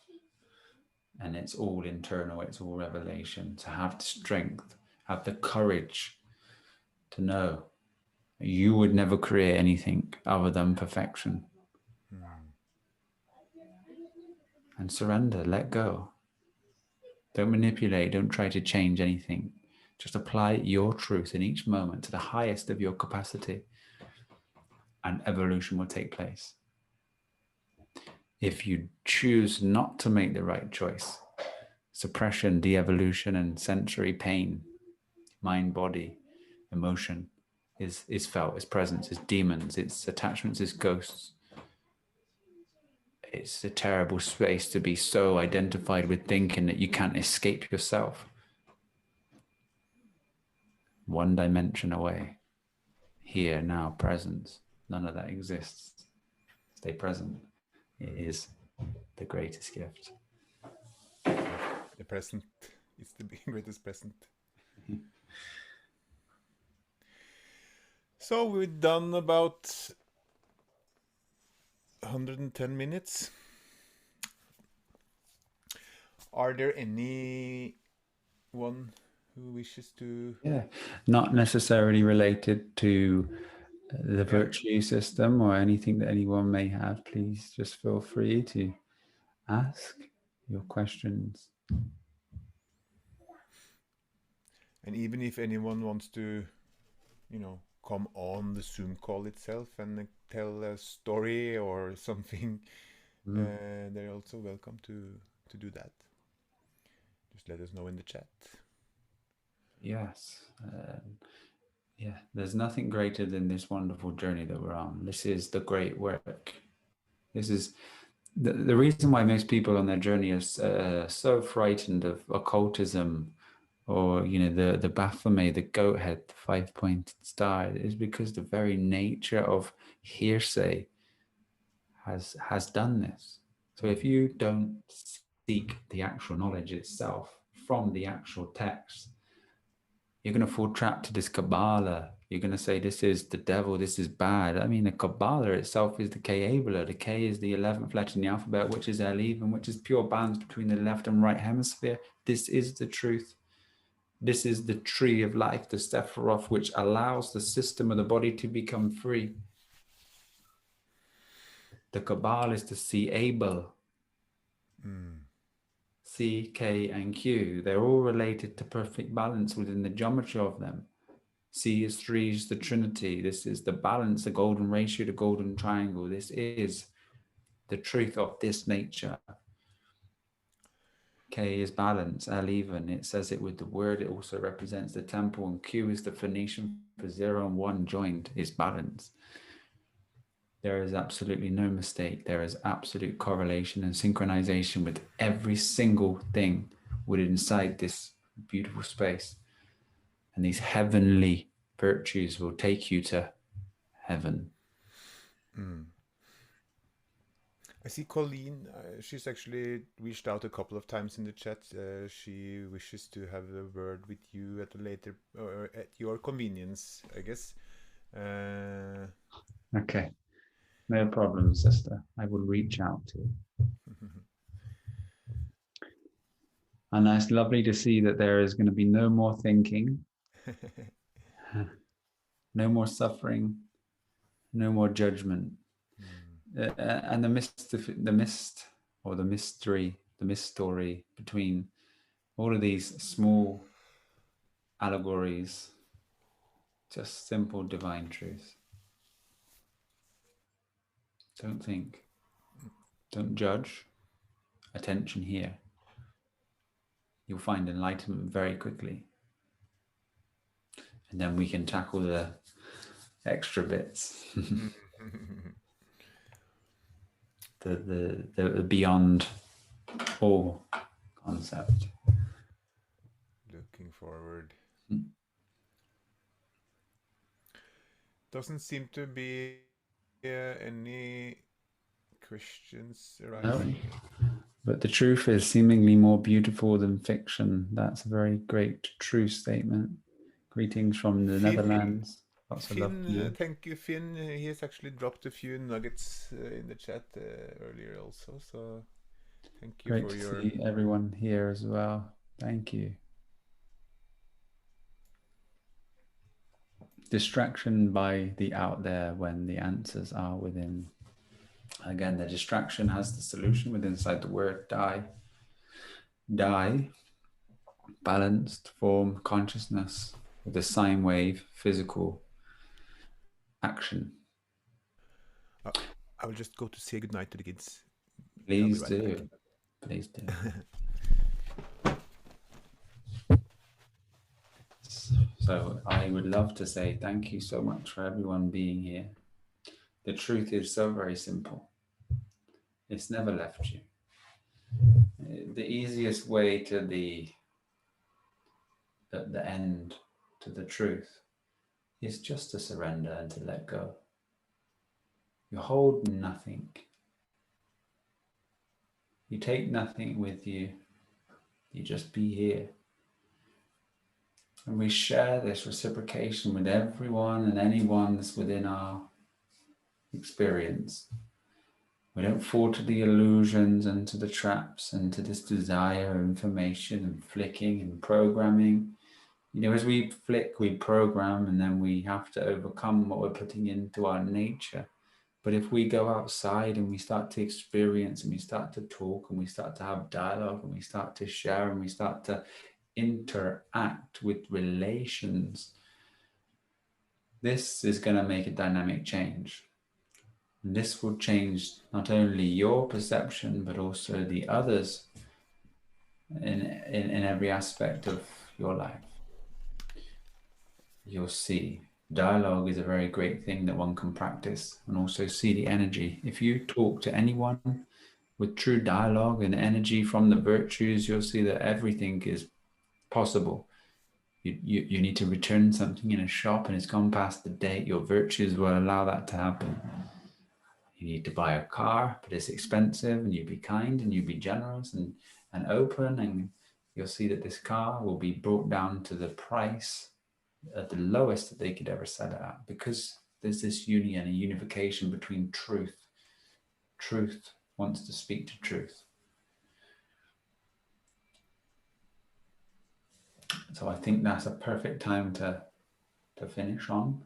And it's all internal, it's all revelation. To have the strength, have the courage to know you would never create anything other than perfection. Mm. And surrender, let go. Don't manipulate, don't try to change anything. Just apply your truth in each moment to the highest of your capacity, and evolution will take place. If you choose not to make the right choice, suppression, de-evolution, and sensory pain, mind, body, emotion is felt, its presence, its demons, its attachments, its ghosts. It's a terrible space to be so identified with thinking that you can't escape yourself. One dimension away. Here, now, presence. None of that exists. Stay present. It is the greatest gift. The present is the greatest present. So we've done about 110 minutes. Are there anyone who wishes to? Yeah, not necessarily related to the Yeah. virtue system or anything that anyone may have. Please just feel free to ask your questions. And even if anyone wants to, come on the Zoom call itself and tell a story or something, they're also welcome to do that. Just let us know in the chat. Yes. Yeah, there's nothing greater than this wonderful journey that we're on. This is the great work. This is the reason why most people on their journey are so frightened of occultism, or the Baphomet, the goat head, the 5-pointed star, is because the very nature of hearsay has done this. So if you don't seek the actual knowledge itself from the actual text, you're going to fall trapped to this Kabbalah. You're going to say, this is the devil, this is bad. I mean, the Kabbalah itself is the K-abler. The K is the 11th letter in the alphabet, which is Eleven, which is pure balance between the left and right hemisphere. This is the truth. This is the tree of life, the Sephiroth, which allows the system of the body to become free. The Kabbalah is the C-able. C, K, and Q. They're all related to perfect balance within the geometry of them. C is 3 is the Trinity. This is the balance, the golden ratio, the golden triangle. This is the truth of this nature. K is balance, L even. It says it with the word. It also represents the temple. And Q is the Phoenician for 0 and 1 joined, is balance. There is absolutely no mistake. There is absolute correlation and synchronization with every single thing within inside this beautiful space. And these heavenly virtues will take you to heaven. I see Colleen, she's actually reached out a couple of times in the chat. She wishes to have a word with you at a later, or at your convenience, I guess. Okay. No problem, sister. I will reach out to you. And it's lovely to see that there is going to be no more thinking, no more suffering, no more judgment. And the mystery between all of these small allegories, just simple divine truth. Don't think, don't judge, attention here. You'll find enlightenment very quickly. And then we can tackle the extra bits. the beyond all concept. Looking forward. Doesn't seem to be any questions arising. No. But the truth is seemingly more beautiful than fiction. That's a very great true statement. Greetings from the Netherlands. Lots of love to you. Thank you, Finn. He has actually dropped a few nuggets in the chat earlier also. So thank you Great to see everyone here as well. Thank you. Distraction by the out there when the answers are within. Again, the distraction has the solution within inside the word die. Die, balanced form consciousness with a sine wave, physical action. I will just go to say goodnight to the kids. Please do. Please do. So I would love to say thank you so much for everyone being here. The truth is so very simple. It's never left you. The easiest way to the end, to the truth, is just to surrender and to let go. You hold nothing. You take nothing with you. You just be here. And we share this reciprocation with everyone and anyone that's within our experience. We don't fall to the illusions and to the traps and to this desire of information and flicking and programming. You know, as we flick, we program, and then we have to overcome what we're putting into our nature. But if we go outside and we start to experience and we start to talk and we start to have dialogue and we start to share and we start to interact with relations, this is going to make a dynamic change. And this will change not only your perception, but also the others in every aspect of your life. You'll see dialogue is a very great thing that one can practice, and also see the energy. If you talk to anyone with true dialogue and energy from the virtues, you'll see that everything is possible. You need to return something in a shop and it's gone past the date. Your virtues will allow that to happen. You need to buy a car, but it's expensive, and you be kind and you be generous and open, and you'll see that this car will be brought down to the price at the lowest that they could ever sell it at, because there's this union, a unification between truth. Truth wants to speak to truth. So I think that's a perfect time to finish on.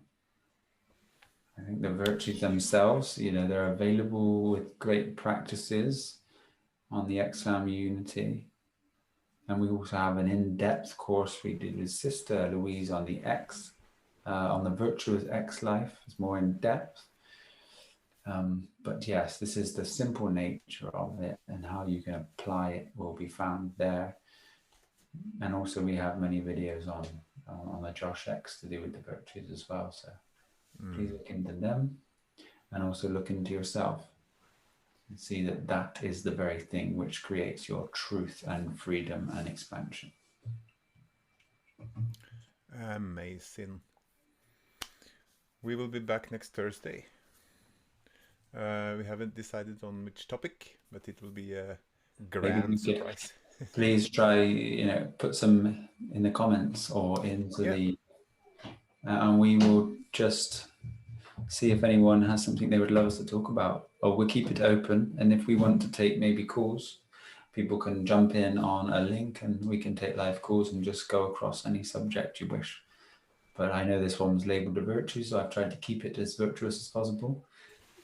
I think the virtues themselves, you know, they're available with great practices on the Xfam Unity. And we also have an in-depth course we did with Sister Louise on the X on the virtuous X life. It's more in depth. But yes, this is the simple nature of it, and how you can apply it will be found there. And also we have many videos on the Josh X to do with the virtues as well. So please look into them, and also look into yourself and see that that is the very thing which creates your truth and freedom and expansion. Amazing. We will be back next Thursday. We haven't decided on which topic, but it will be a grand surprise. Please try, put some in the comments or into the, and we will just see if anyone has something they would love us to talk about, or we'll keep it open. And if we want to take maybe calls, people can jump in on a link and we can take live calls and just go across any subject you wish. But I know this one was labeled a virtue, so I've tried to keep it as virtuous as possible.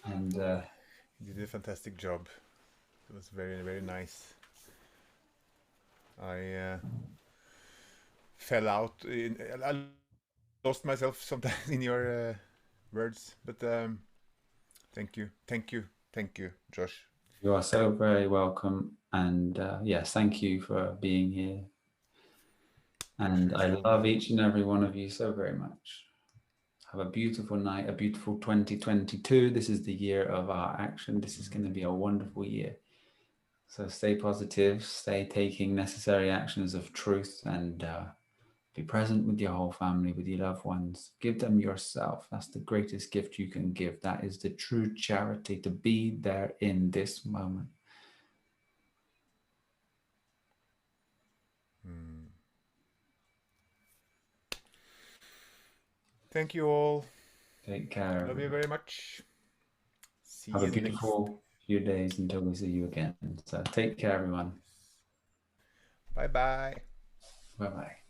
And you did a fantastic job. It was very, very nice. I fell out. I lost myself sometimes in your words, but thank you, Josh. You are so very welcome. And yes, thank you for being here. And I love each and every one of you so very much. Have a beautiful night, a beautiful 2022. This is the year of our action. This is going to be a wonderful year. So stay positive, stay taking necessary actions of truth, and be present with your whole family, with your loved ones. Give them yourself. That's the greatest gift you can give. That is the true charity, to be there in this moment. Thank you all. Take care. Love you very much. See Have you a beautiful few days until we see you again. So take care, everyone. Bye-bye. Bye-bye.